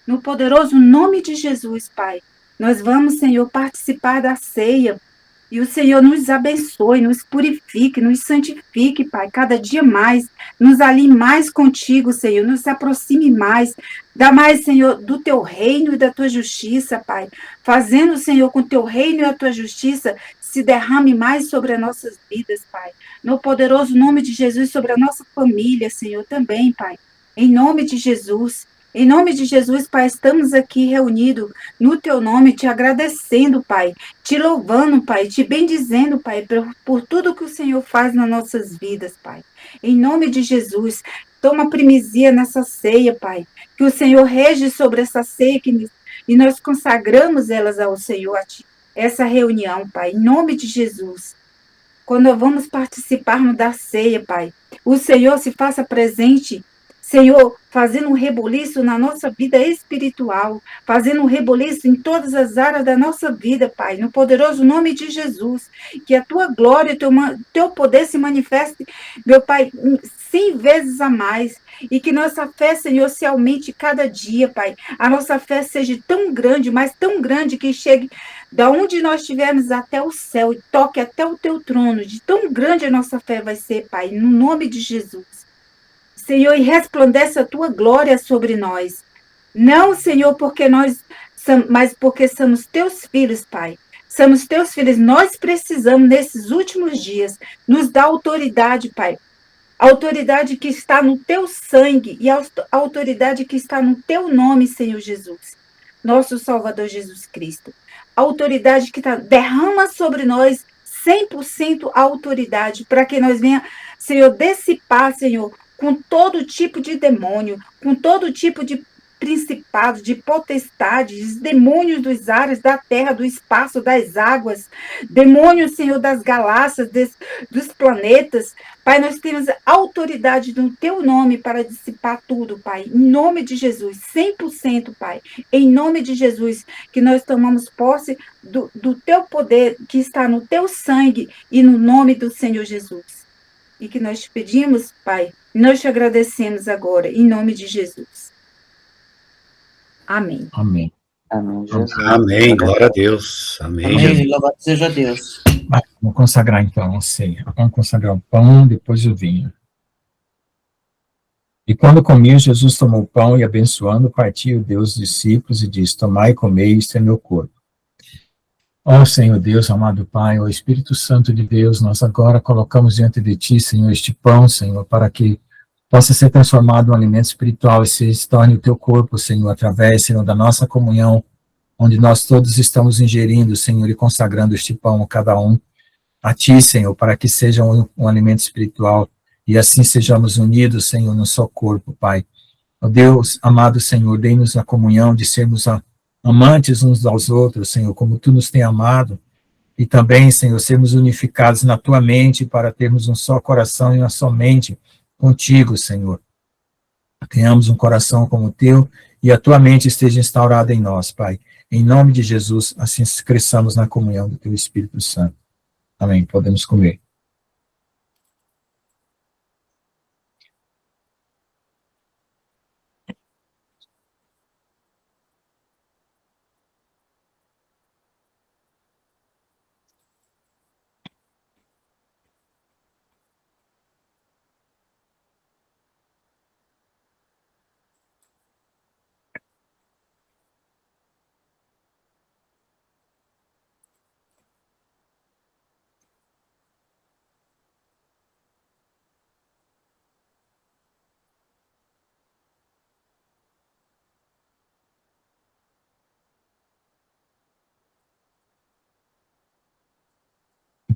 No poderoso nome de Jesus, Pai. Nós vamos, Senhor, participar da ceia. E o Senhor nos abençoe, nos purifique, nos santifique, Pai, cada dia mais. Nos alinhe mais contigo, Senhor. Nos aproxime mais. Dá mais, Senhor, do teu reino e da tua justiça, Pai. Fazendo, Senhor, com o teu reino e a tua justiça se derrame mais sobre as nossas vidas, Pai. No poderoso nome de Jesus, sobre a nossa família, Senhor, também, Pai. Em nome de Jesus. Em nome de Jesus, Pai, estamos aqui reunidos no teu nome, te agradecendo, Pai, te louvando, Pai, te bendizendo, Pai, por tudo que o Senhor faz nas nossas vidas, Pai. Em nome de Jesus, toma primizia nessa ceia, Pai, que o Senhor rege sobre essa ceia e nós consagramos elas ao Senhor, a ti, essa reunião, Pai, em nome de Jesus. Quando nós vamos participar da ceia, Pai, o Senhor se faça presente, Senhor, fazendo um reboliço na nossa vida espiritual, fazendo um reboliço em todas as áreas da nossa vida, Pai, no poderoso nome de Jesus, que a tua glória, teu poder se manifeste, meu Pai, 100 vezes a mais, e que nossa fé, Senhor, se aumente cada dia, Pai, a nossa fé seja tão grande, mas tão grande, que chegue da onde nós estivermos até o céu, e toque até o teu trono, de tão grande a nossa fé vai ser, Pai, no nome de Jesus. Senhor, e resplandece a tua glória sobre nós. Não, Senhor, mas porque somos teus filhos, Pai. Somos teus filhos. Nós precisamos, nesses últimos dias, nos dar autoridade, Pai. A autoridade que está no teu sangue e a autoridade que está no teu nome, Senhor Jesus. Nosso Salvador Jesus Cristo. A autoridade que derrama sobre nós 100% a autoridade para que nós venha, Senhor, dissipar, Senhor, com todo tipo de demônio, com todo tipo de principados, de potestades, demônios dos ares, da terra, do espaço, das águas, demônios, Senhor, das galáxias, dos planetas. Pai, nós temos autoridade no teu nome para dissipar tudo, Pai, em nome de Jesus, 100%, Pai, em nome de Jesus, que nós tomamos posse do teu poder que está no teu sangue e no nome do Senhor Jesus. E que nós te pedimos, Pai, nós te agradecemos agora, em nome de Jesus. Amém. Amém. Amém, Jesus. Amém, glória a Deus. Amém, Amém, Jesus. louvado seja Deus. Vamos consagrar então a ceia. Vamos consagrar o pão, depois o vinho. E quando comia, Jesus tomou o pão e, abençoando, partiu, deu aos discípulos e disse: tomai e comei, isto é meu corpo. Ó Senhor Deus, amado Pai, ó Espírito Santo de Deus, nós agora colocamos diante de Ti, Senhor, este pão, Senhor, para que possa ser transformado em um alimento espiritual e se torne o Teu corpo, Senhor, através, Senhor, da nossa comunhão, onde nós todos estamos ingerindo, Senhor, e consagrando este pão, cada um, a Ti, Senhor, para que seja um alimento espiritual e assim sejamos unidos, Senhor, no só corpo, Pai. Ó Deus, amado Senhor, dê-nos a comunhão de sermos amantes uns aos outros, Senhor, como Tu nos tem amado, e também, Senhor, sermos unificados na Tua mente para termos um só coração e uma só mente contigo, Senhor. Tenhamos um coração como o Teu e a Tua mente esteja instaurada em nós, Pai. Em nome de Jesus, assim cresçamos na comunhão do Teu Espírito Santo. Amém. Podemos comer.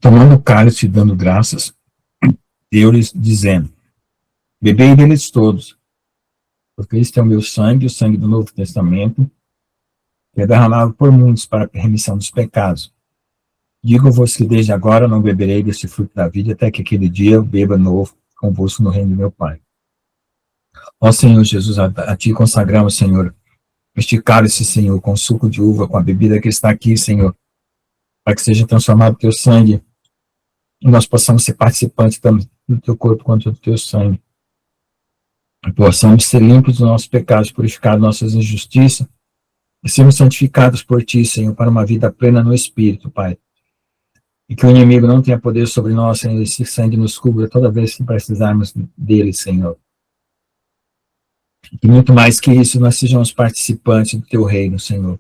Tomando o cálice e dando graças, deu-lhes, dizendo: bebei deles todos, porque este é o meu sangue, o sangue do Novo Testamento, que é derramado por muitos para a remissão dos pecados. Digo-vos que desde agora não beberei deste fruto da vida, até que aquele dia eu beba novo convosco no reino do meu Pai. Ó Senhor Jesus, a Ti consagramos, Senhor, este cálice, Senhor, com suco de uva, com a bebida que está aqui, Senhor, para que seja transformado o Teu sangue, e nós possamos ser participantes tanto do Teu corpo quanto do Teu sangue. E possamos ser limpos dos nossos pecados, purificados das nossas injustiças, e sermos santificados por Ti, Senhor, para uma vida plena no Espírito, Pai. E que o inimigo não tenha poder sobre nós, Senhor, esse sangue nos cubra toda vez que precisarmos dele, Senhor. E muito mais que isso, nós sejamos participantes do Teu reino, Senhor.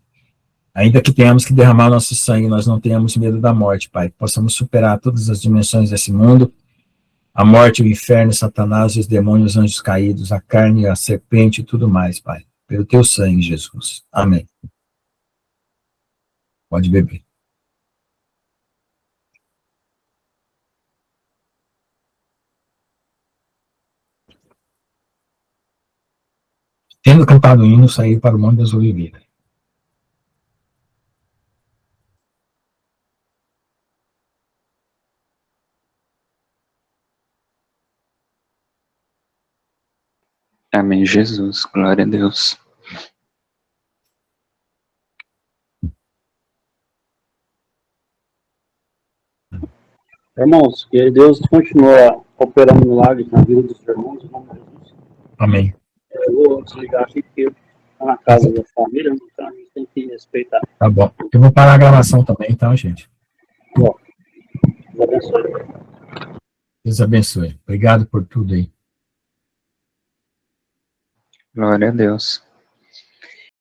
Ainda que tenhamos que derramar o nosso sangue, nós não tenhamos medo da morte, Pai. Que possamos superar todas as dimensões desse mundo, a morte, o inferno, Satanás, os demônios, os anjos caídos, a carne, a serpente e tudo mais, Pai. Pelo Teu sangue, Jesus. Amém. Pode beber. Tendo cantado o hino, saí para o Monte das Oliveiras. Amém, Jesus. Glória a Deus. Irmãos, que Deus continue operando milagres na vida dos irmãos, em nome de Jesus. Amém. Eu vou desligar aqui, porque está na casa da família, então a gente tem que respeitar. Tá bom. Eu vou parar a gravação também, então, gente. Bom, Deus abençoe. Deus abençoe. Obrigado por tudo aí. Glória a Deus.